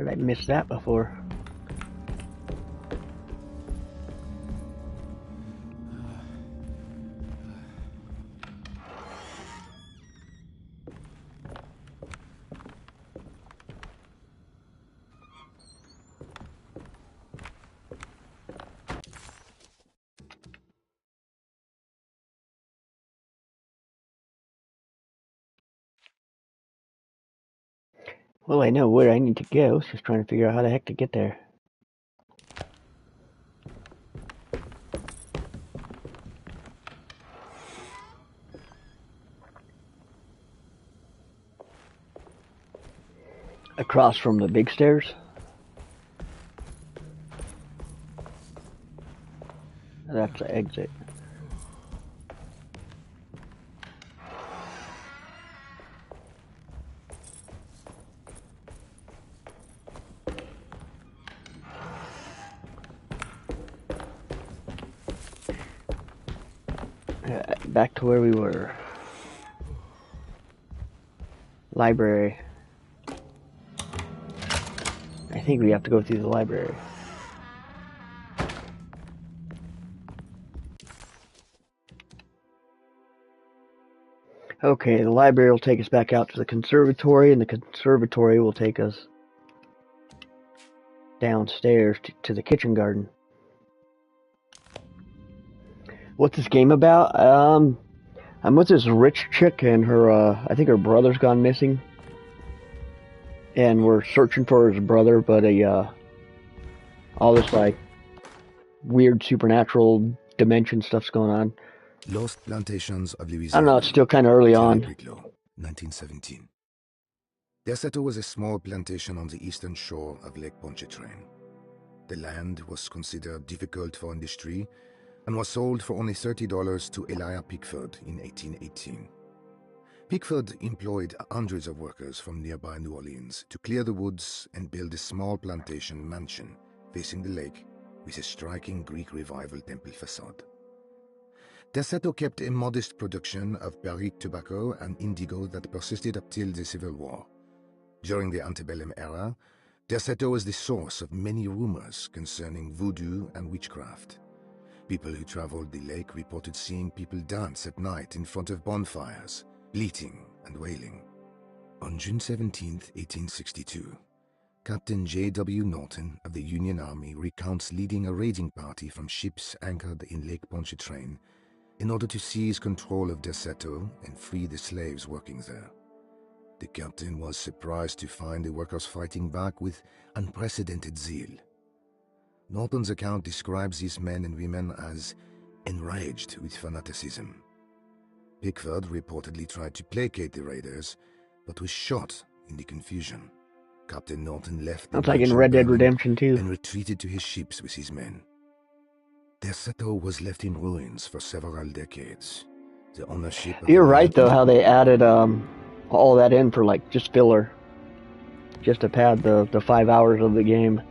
did I miss that before? Well, I know where I need to go. It's just trying to figure out how the heck to get there. Across from the big stairs. That's the exit. Back to where we were. Library. I think we have to go through the library. Okay, the library will take us back out to the conservatory, and the conservatory will take us downstairs to the kitchen garden. What's this game about? I'm with this rich chick, and her, I think her brother's gone missing. And we're searching for his brother, but all this, like, weird supernatural dimension stuff's going on. Lost Plantations of Louisiana. I don't know, it's still kind of early on. 1917. Derceto was a small plantation on the eastern shore of Lake Pontchartrain. The land was considered difficult for industry and was sold for only $30 to Elijah Pickford in 1818. Pickford employed hundreds of workers from nearby New Orleans to clear the woods and build a small plantation mansion facing the lake with a striking Greek Revival temple facade. Derceto kept a modest production of barrique tobacco and indigo that persisted up till the Civil War. During the antebellum era, Derceto was the source of many rumors concerning voodoo and witchcraft. People who traveled the lake reported seeing people dance at night in front of bonfires, bleating and wailing. On June 17, 1862, Captain J.W. Norton of the Union Army recounts leading a raiding party from ships anchored in Lake Pontchartrain in order to seize control of Derceto and free the slaves working there. The captain was surprised to find the workers fighting back with unprecedented zeal. Norton's account describes these men and women as enraged with fanaticism. Pickford reportedly tried to placate the raiders, but was shot in the confusion. Captain Norton left. That's like in Red Dead Redemption 2. And retreated to his ships with his men. Derceto was left in ruins for several decades. The ownership. You're right, though, how they added all that in for like just filler, just to pad the 5 hours of the game.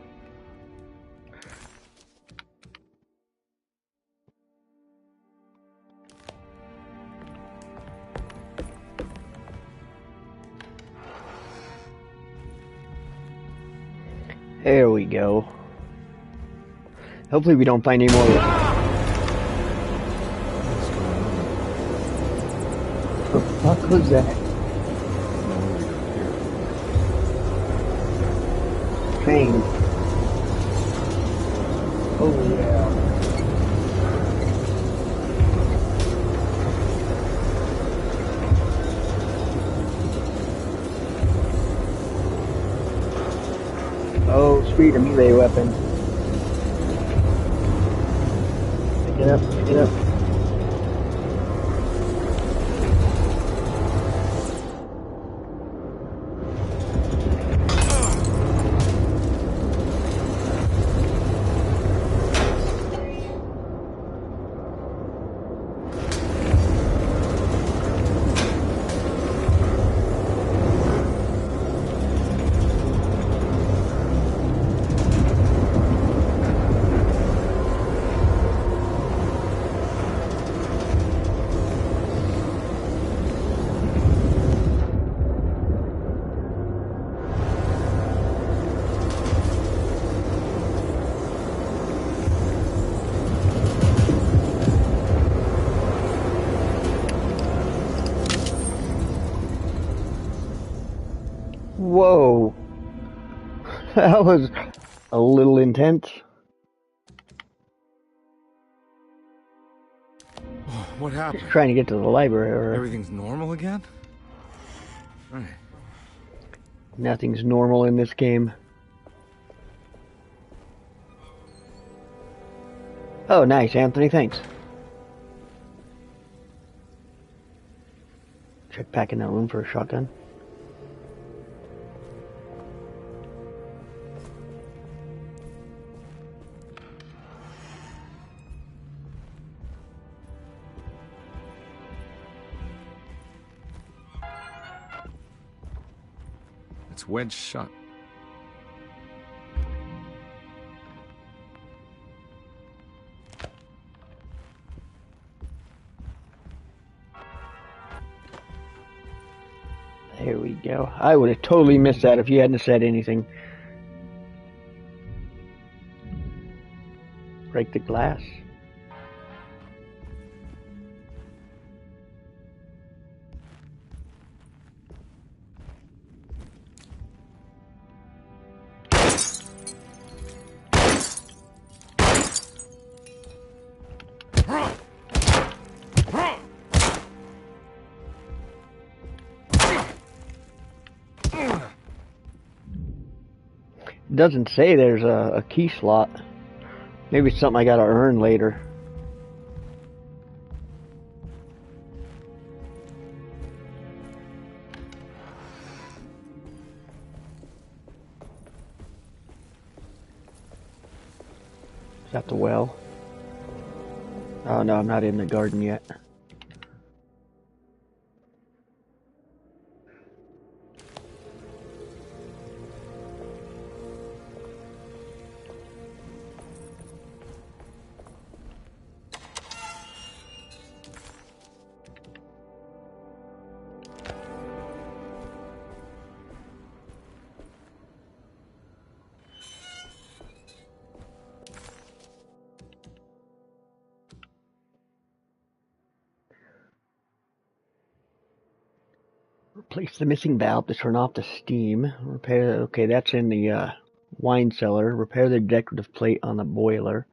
There we go. Hopefully we don't find any more. What the fuck was that? Train. Oh yeah. Oh, sweet, a melee weapon. Pick it up, pick it up. Whoa. That was a little intense. What happened? Just trying to get to the library. Or Everything's normal again? Right. Nothing's normal in this game. Oh, nice, Anthony. Thanks. Check back in that room for a shotgun. It's wedged shut. There we go. I would have totally missed that if you hadn't said anything. Break the glass. It doesn't say there's a key slot. Maybe it's something I gotta earn later. Is that the well? Oh no, I'm not in the garden yet. Replace the missing valve to turn off the steam. Repair. Okay, that's in the wine cellar. Repair the decorative plate on the boiler.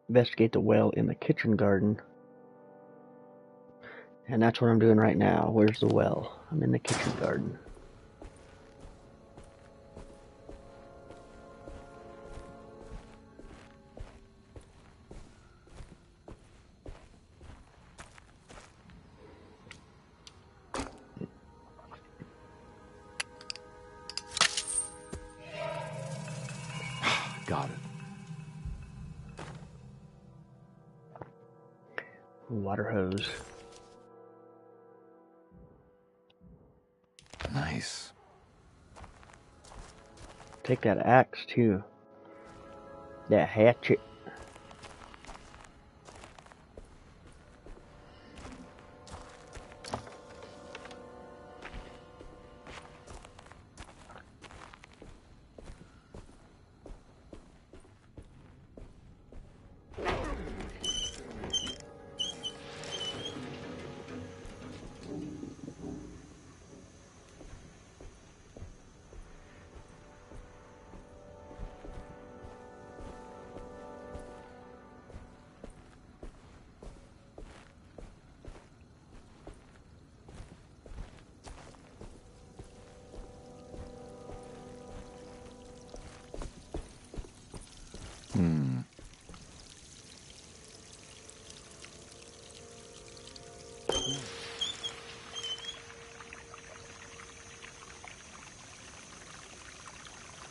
Investigate the well in the kitchen garden. And that's what I'm doing right now. Where's the well? I'm in the kitchen garden. Got it. Water hose. Nice. Take that axe too. That hatchet.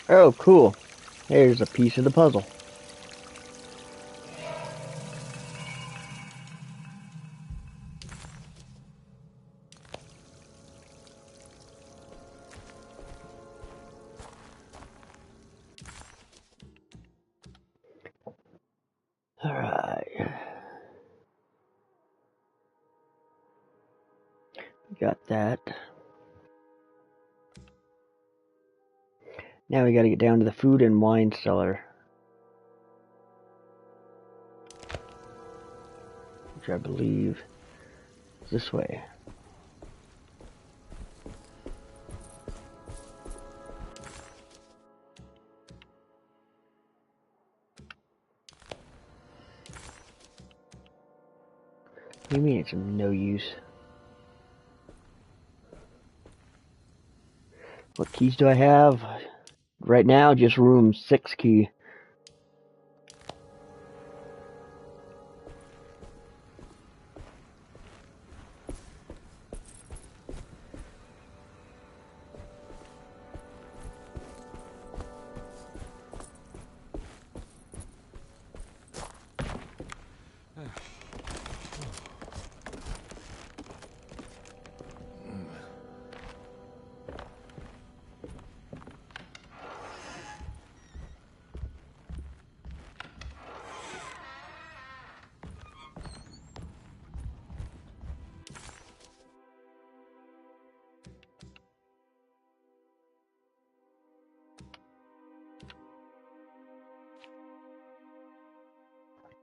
Oh, cool. There's a piece of the puzzle. Alright. Got that. Now we gotta get down to the food and wine cellar. Which I believe is this way. What do you mean it's of no use? What keys do I have? Right now, just room 6 key.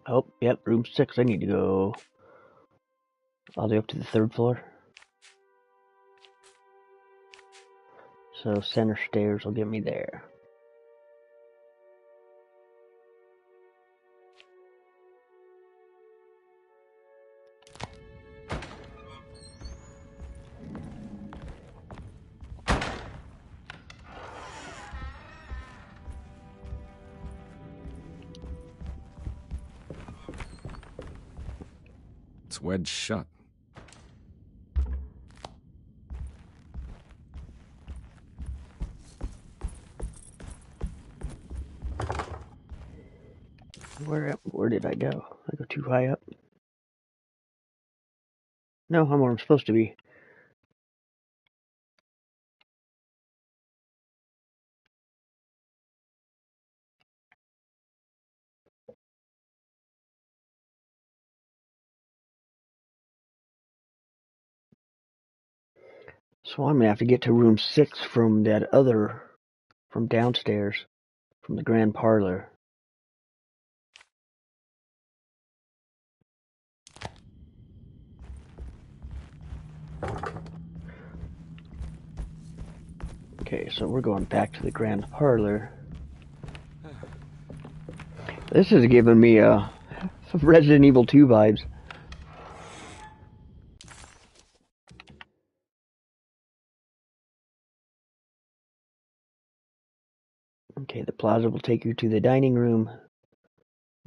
Oh, yep, room 6. I need to go all the way up to the 3rd floor. So center stairs will get me there. It's wedged shut. Where did I go? I go too high up? No, I'm where I'm supposed to be. So I'm gonna have to get to room 6 from from downstairs, from the grand parlor. Okay, so we're going back to the grand parlor. This is giving me some Resident Evil 2 vibes. Okay, the plaza will take you to the dining room.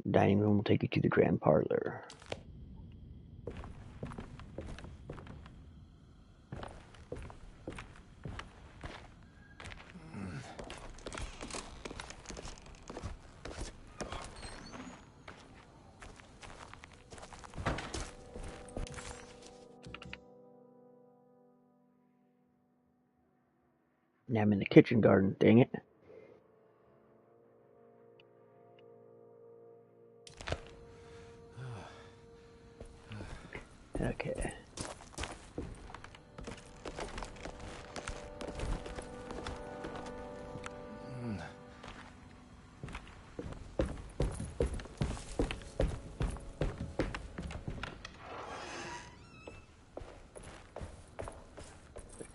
The dining room will take you to the grand parlor. Now I'm in the kitchen garden, dang it. Okay.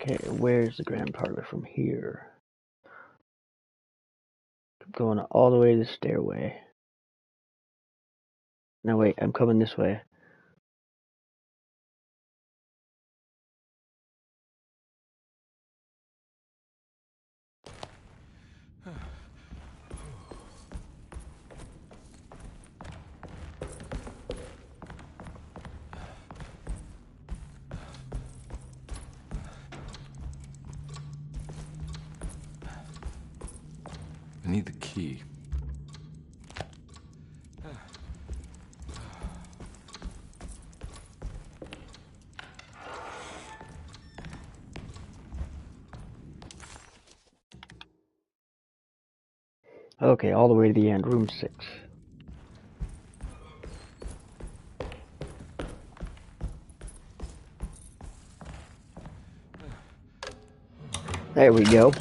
Okay, where's the grand parlor from here? I'm going all the way to the stairway. No, wait, I'm coming this way. I need the key. Okay, all the way to the end, room 6. There we go.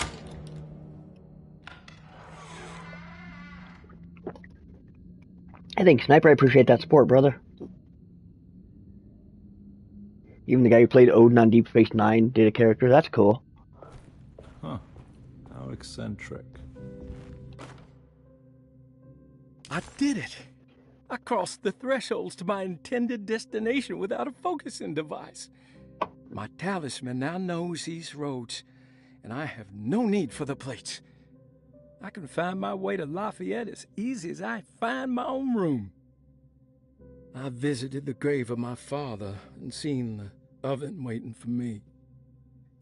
I think Sniper, I appreciate that support, brother. Even the guy who played Odin on Deep Space Nine did a character. That's cool. Huh. How eccentric. I did it. I crossed the thresholds to my intended destination without a focusing device. My talisman now knows these roads, and I have no need for the plates. I can find my way to Lafayette as easy as I find my own room. I visited the grave of my father and seen the oven waiting for me.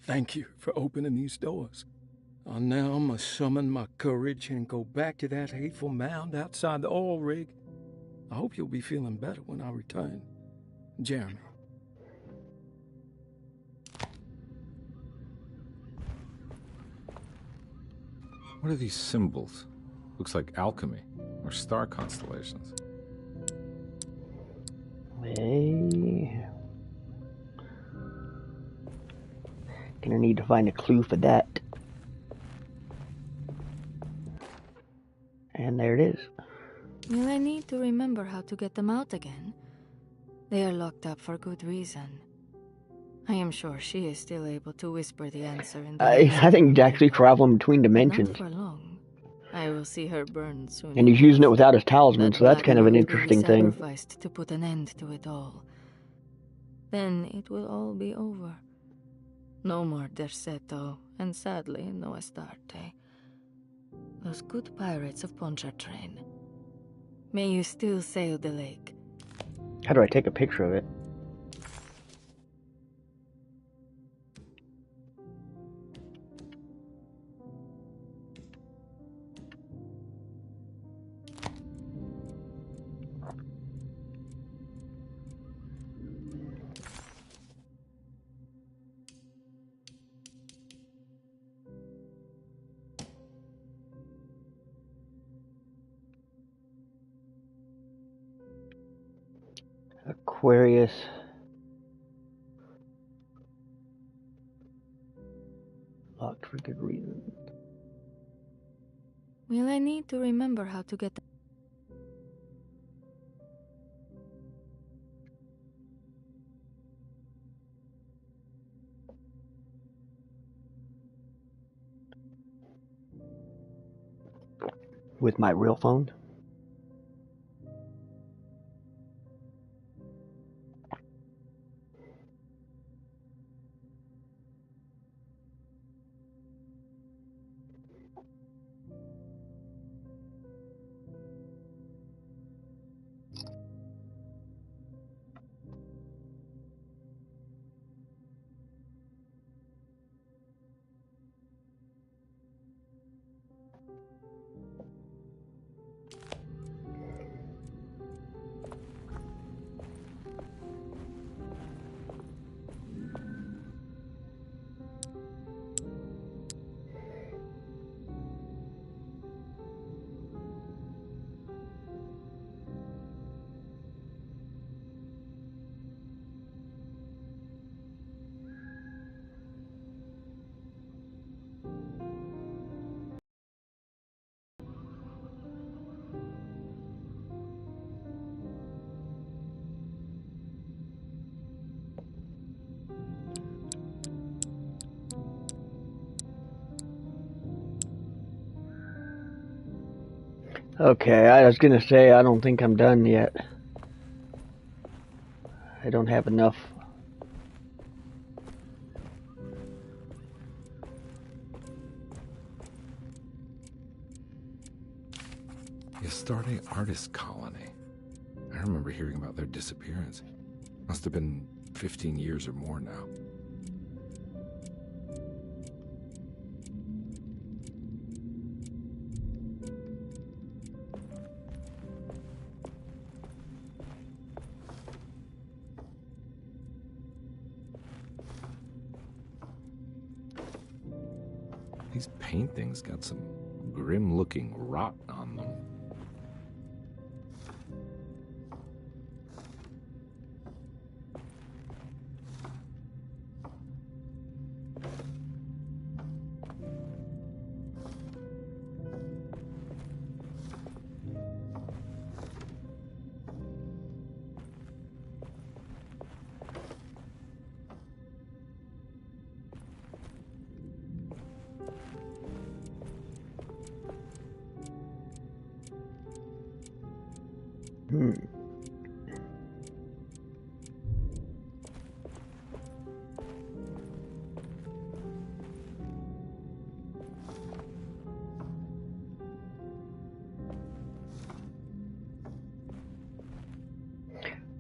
Thank you for opening these doors. I now must summon my courage and go back to that hateful mound outside the oil rig. I hope you'll be feeling better when I return. Jeremy. What are these symbols? Looks like alchemy or star constellations. Hey. Gonna need to find a clue for that. And there it is. Will I need to remember how to get them out again? They are locked up for good reason. I am sure she is still able to whisper the answer in the I think he's actually traveling between dimensions. Not for long. I will see her burn soon. And he's using it without his talisman, so that's kind of an interesting thing. Sacrificed to put an end to it all. Then it will all be over. No more Derceto, and sadly, no Astarte. Those good pirates of Pontchartrain. May you still sail the lake. How do I take a picture of it? Aquarius. Locked for good reason. Will I need to remember how to get them? With my real phone? Okay, I was gonna say, I don't think I'm done yet. I don't have enough. The Astarte Artist Colony. I remember hearing about their disappearance. Must have been 15 years or more now. These paintings got some grim-looking rot on them. Am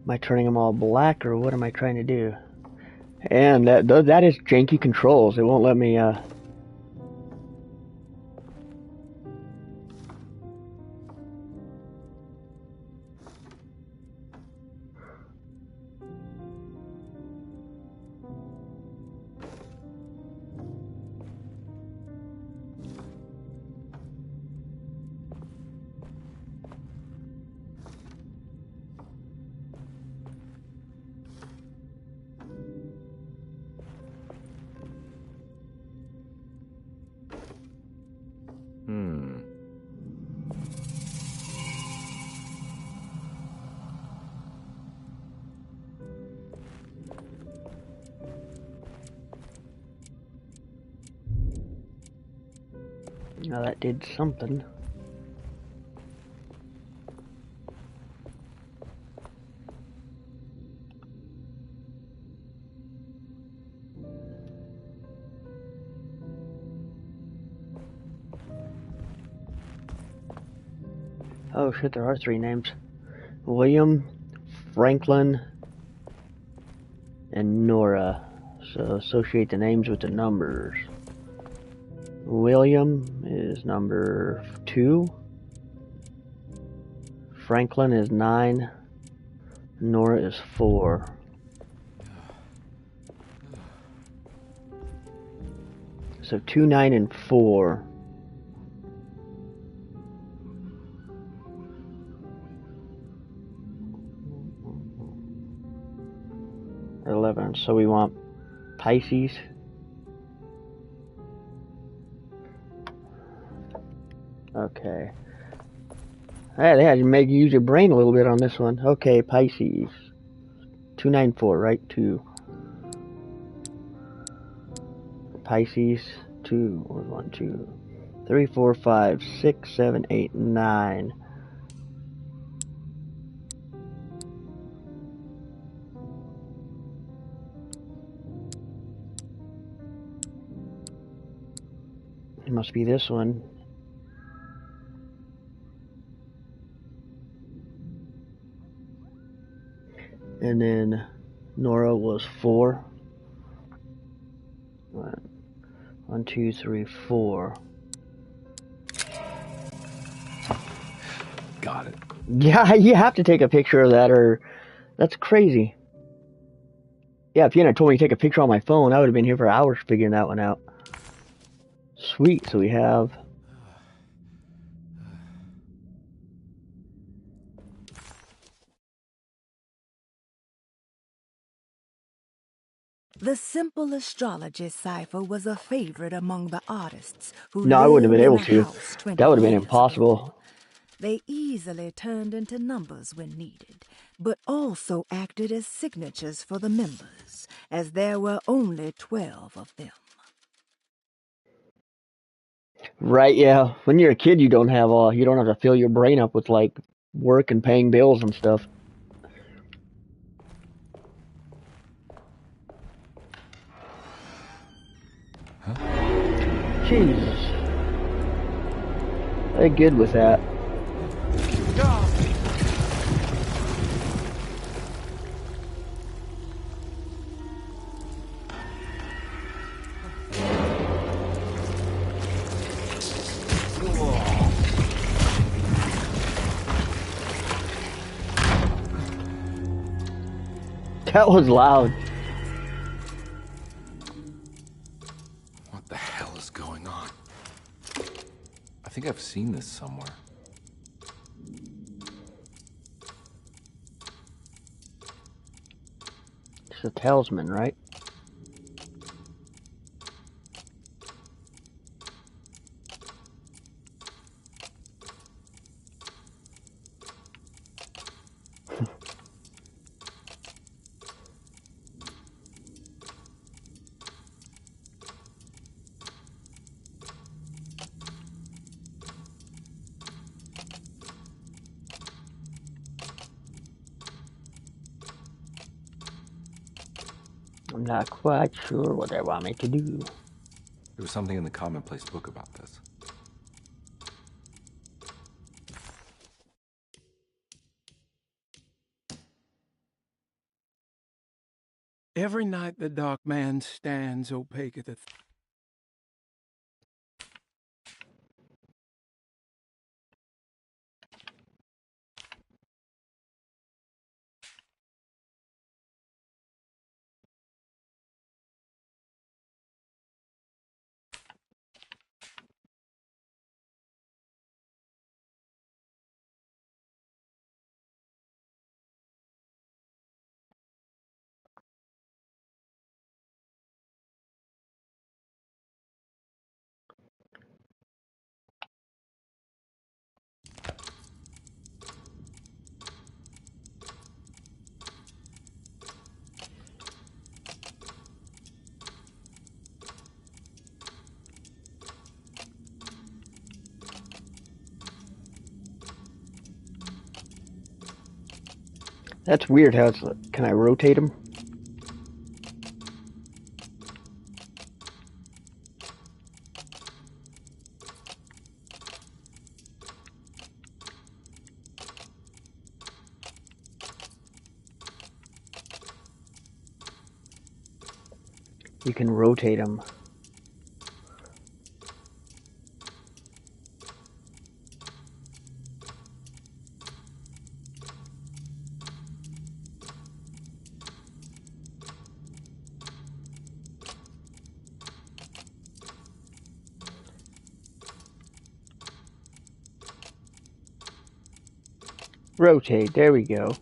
I turning them all black, or what am I trying to do? And that is janky controls. It won't let me, Now that did something. Oh shit, there are 3 names. William, Franklin, and Nora. So associate the names with the numbers. William is number 2. Franklin is 9. Nora is 4. So 2, 9, and 4. Or 11. So we want Pisces. Okay. Hey, they had to make you use your brain a little bit on this one. Okay, Pisces. 294, right? 2. Pisces. 2. 1, 2, 3, 4, 5, 6, 7, 8, 9. It must be this one. And then Nora was 4. 1, 2, 3, 4. Got it. Yeah, you have to take a picture of that, or that's crazy. Yeah, if you hadn't told me to take a picture on my phone, I would have been here for hours figuring that one out. Sweet, so we have... The simple astrology cipher was a favorite among the artists who No, I wouldn't have been able lived in the to. house 20 That would have been years impossible. ago. They easily turned into numbers when needed, but also acted as signatures for the members, as there were only 12 of them. Right, yeah. When you're a kid, you don't have to fill your brain up with like work and paying bills and stuff. Jesus. They're good with that. That was loud. What the hell is going on? I think I've seen this somewhere. It's a talisman, right? I'm not quite sure what they want me to do. There was something in the commonplace book about this. Every night the dark man stands opaque at the That's weird how it's like, can I rotate them? You can rotate them. Rotate, there we go.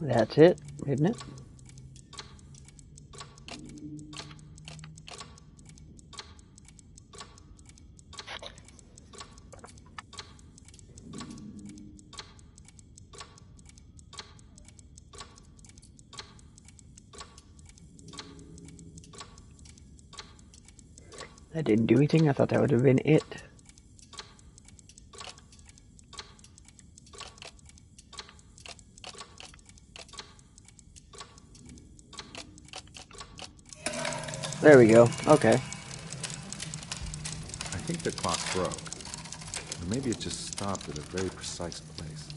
That's it, isn't it? That didn't do anything. I thought that would have been it. There we go. Okay. I think the clock broke. Or maybe it just stopped at a very precise place.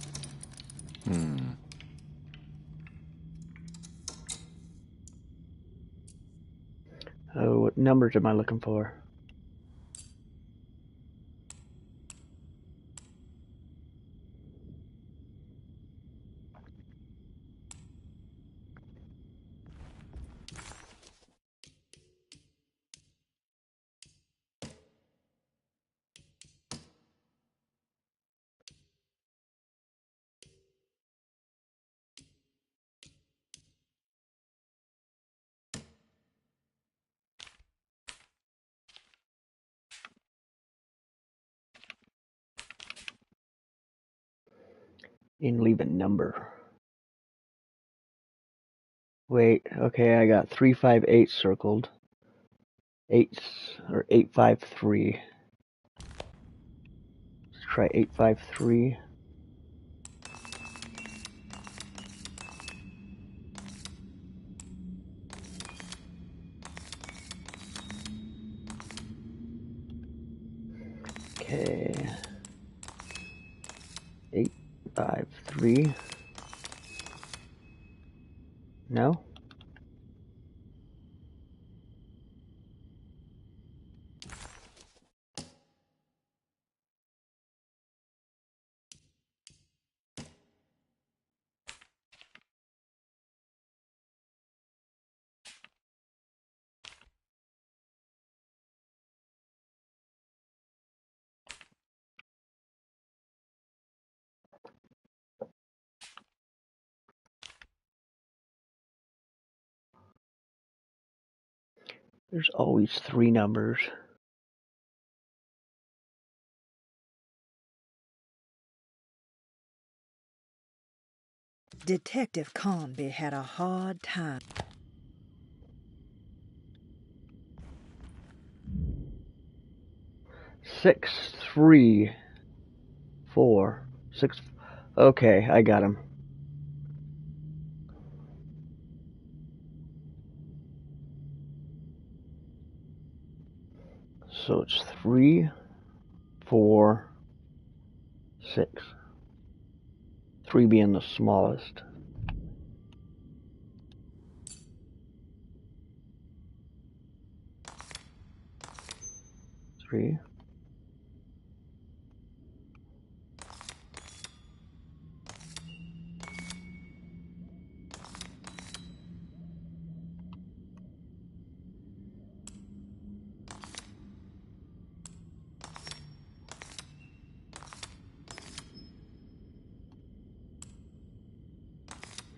Oh, what numbers am I looking for? And leave a number. Wait, okay, I got 358 circled. 853. Let's try 853. Okay. 853. No? There's always 3 numbers. Detective Conby had a hard time. 6, 3, 4, 6. Okay, I got him. So it's 3, 4, 6. 3 being the smallest. Three.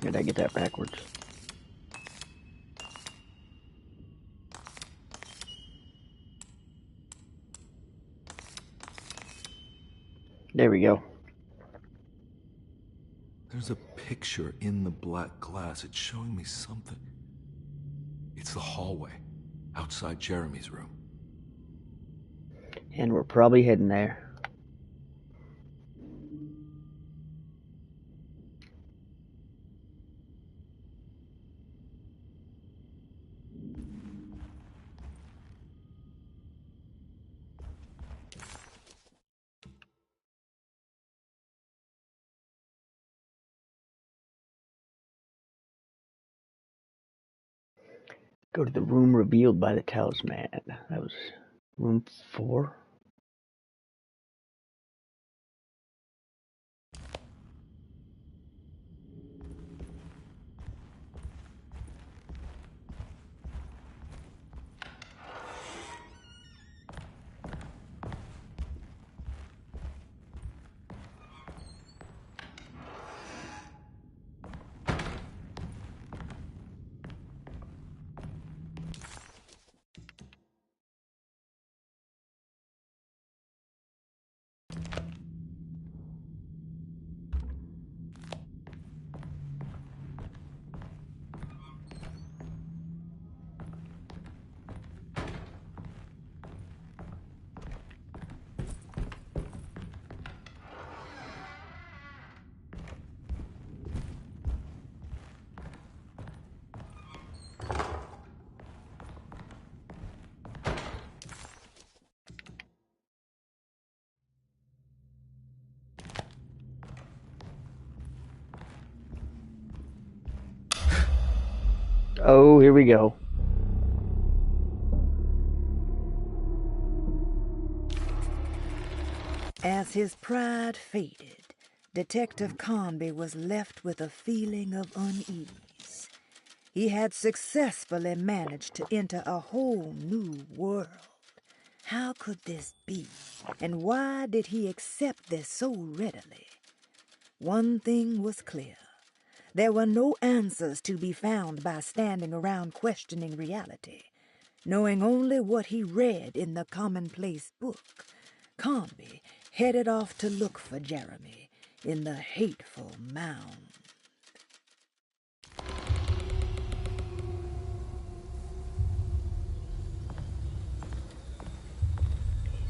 Did I get that backwards? There we go. There's a picture in the black glass. It's showing me something. It's the hallway outside Jeremy's room. And we're probably heading there. Go to the room revealed by the talisman. That was room 4. Oh, here we go. As his pride faded, Detective Conby was left with a feeling of unease. He had successfully managed to enter a whole new world. How could this be? And why did he accept this so readily? One thing was clear. There were no answers to be found by standing around questioning reality. Knowing only what he read in the commonplace book, Conby headed off to look for Jeremy in the hateful mound.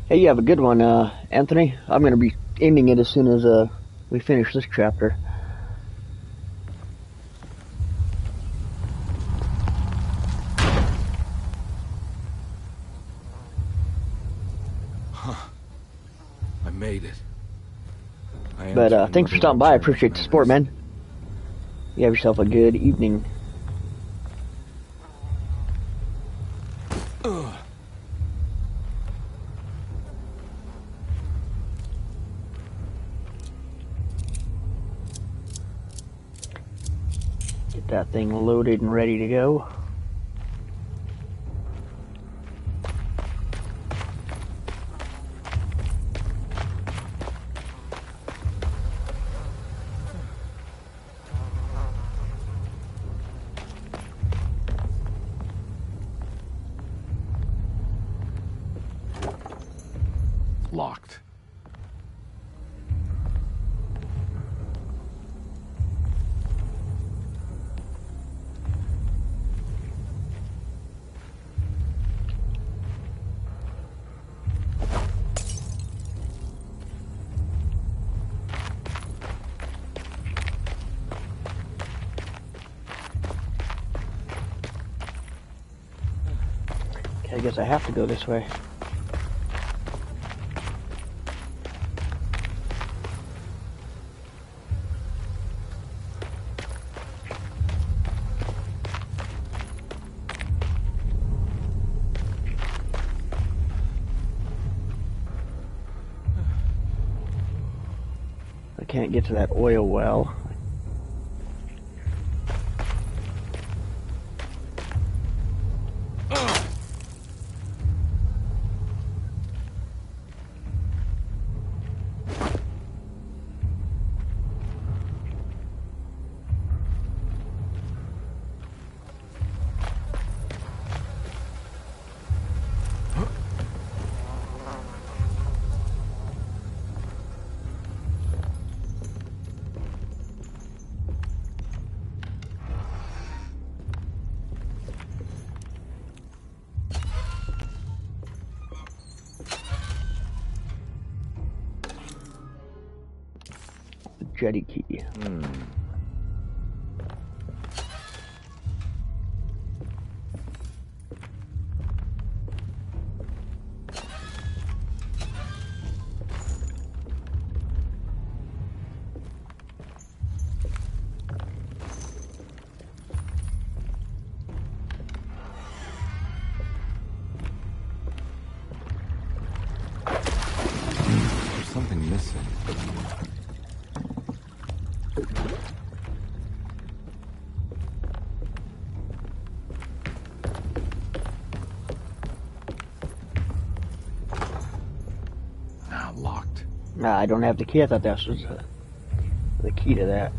Hey, you have a good one, Anthony. I'm going to be ending it as soon as we finish this chapter. I made it. But thanks for stopping by. I appreciate the support, man. You have yourself a good evening. Get that thing loaded and ready to go. locked. Okay, I guess I have to go this way. I can't get to that oil well. Jetty key. There's something missing. Locked. Nah, I don't have the key. I thought that was the key to that.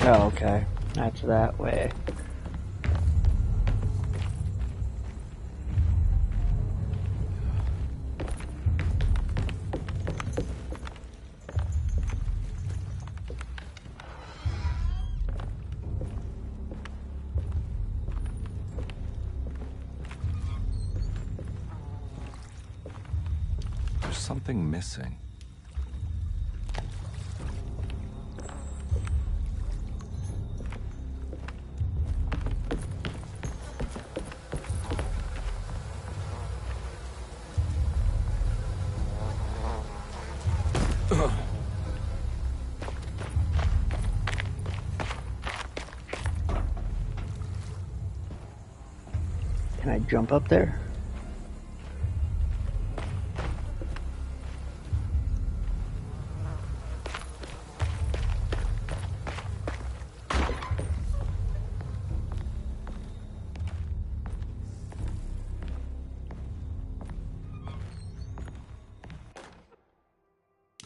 Oh, okay. That's that way. There's something missing. Can I jump up there?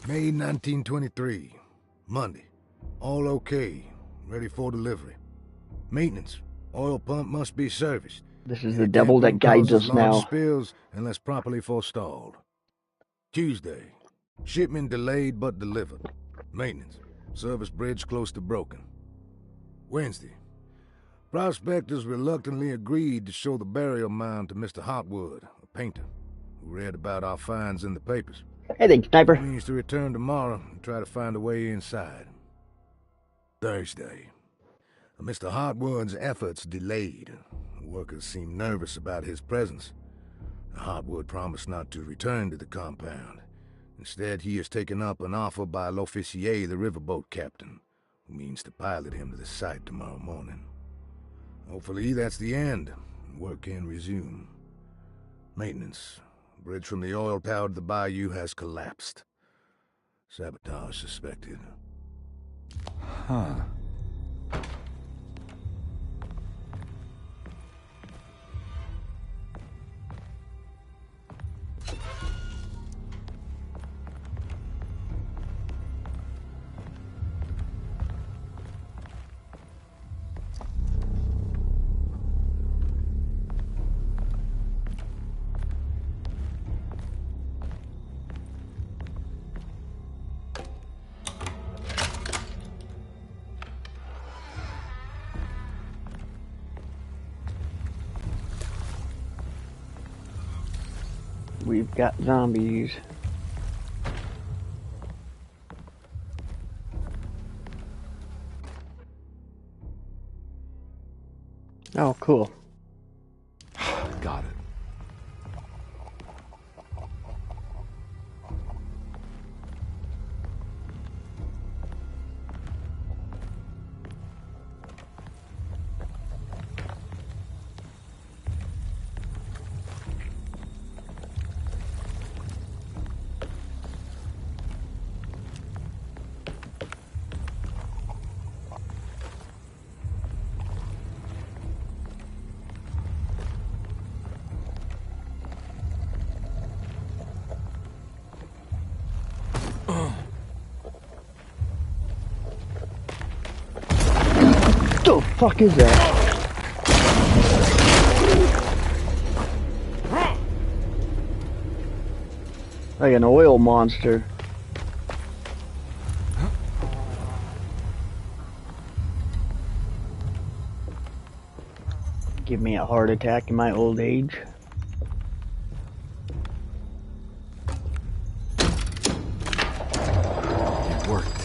May 1923. Monday. All okay. Ready for delivery. Maintenance. Oil pump must be serviced. This is the devil that guides us now. Spills unless properly forestalled. Tuesday. Shipment delayed but delivered. Maintenance. Service bridge close to broken. Wednesday. Prospectors reluctantly agreed to show the burial mound to Mr. Hotwood, a painter, who read about our finds in the papers. Hey there, sniper. He means to return tomorrow and try to find a way inside. Thursday. Mr. Hotwood's efforts delayed. The workers seemed nervous about his presence. Hotwood promised not to return to the compound. Instead, he has taken up an offer by L'Officier, the riverboat captain, who means to pilot him to the site tomorrow morning. Hopefully that's the end. Work can resume. Maintenance. Bridge from the oil tower to the bayou has collapsed. Sabotage suspected. Huh. We've got zombies. Oh, cool. Got it. What the fuck is that? Like an oil monster. Give me a heart attack in my old age. It worked.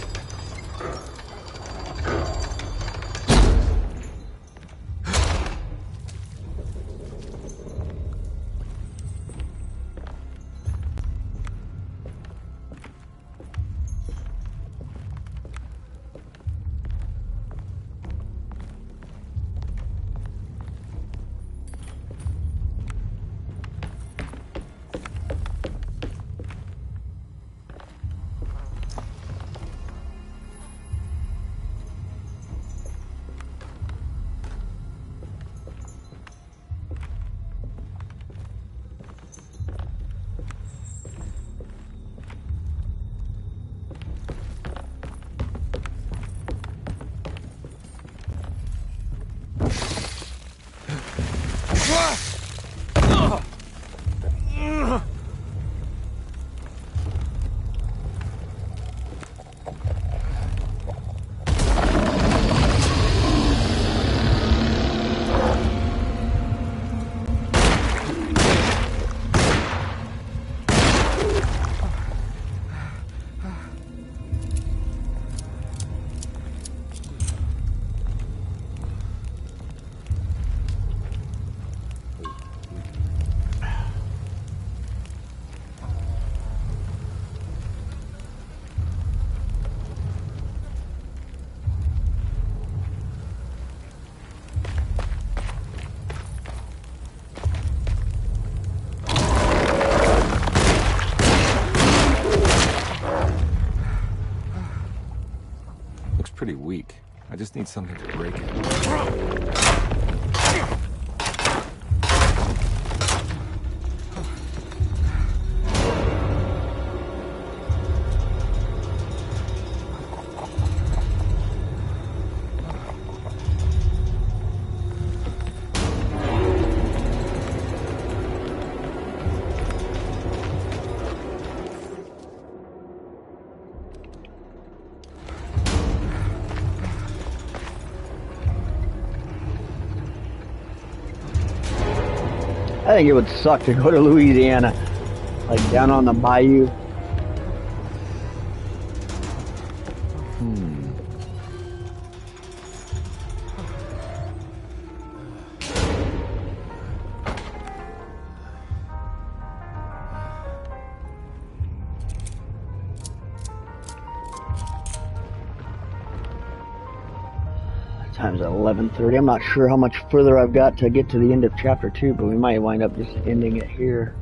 Pretty weak. I just need something to break it. I think it would suck to go to Louisiana, like down on the bayou. time's at 11:30. I'm not sure how much further I've got to get to the end of chapter 2, but we might wind up just ending it here.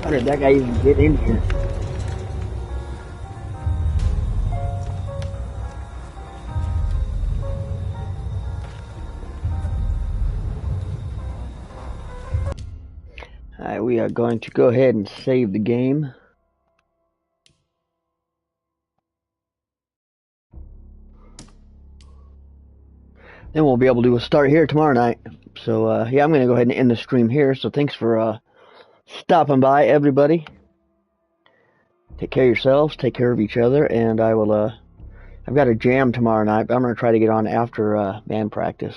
How did that guy even get in here? Alright, we are going to go ahead and save the game. Then we'll be able to start here tomorrow night. So, yeah, I'm going to go ahead and end the stream here. So thanks for stopping by, everybody. Take care of yourselves, take care of each other, and I will, I've got a jam tomorrow night, but I'm going to try to get on after band practice.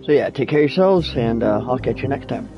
So yeah, take care of yourselves, and I'll catch you next time.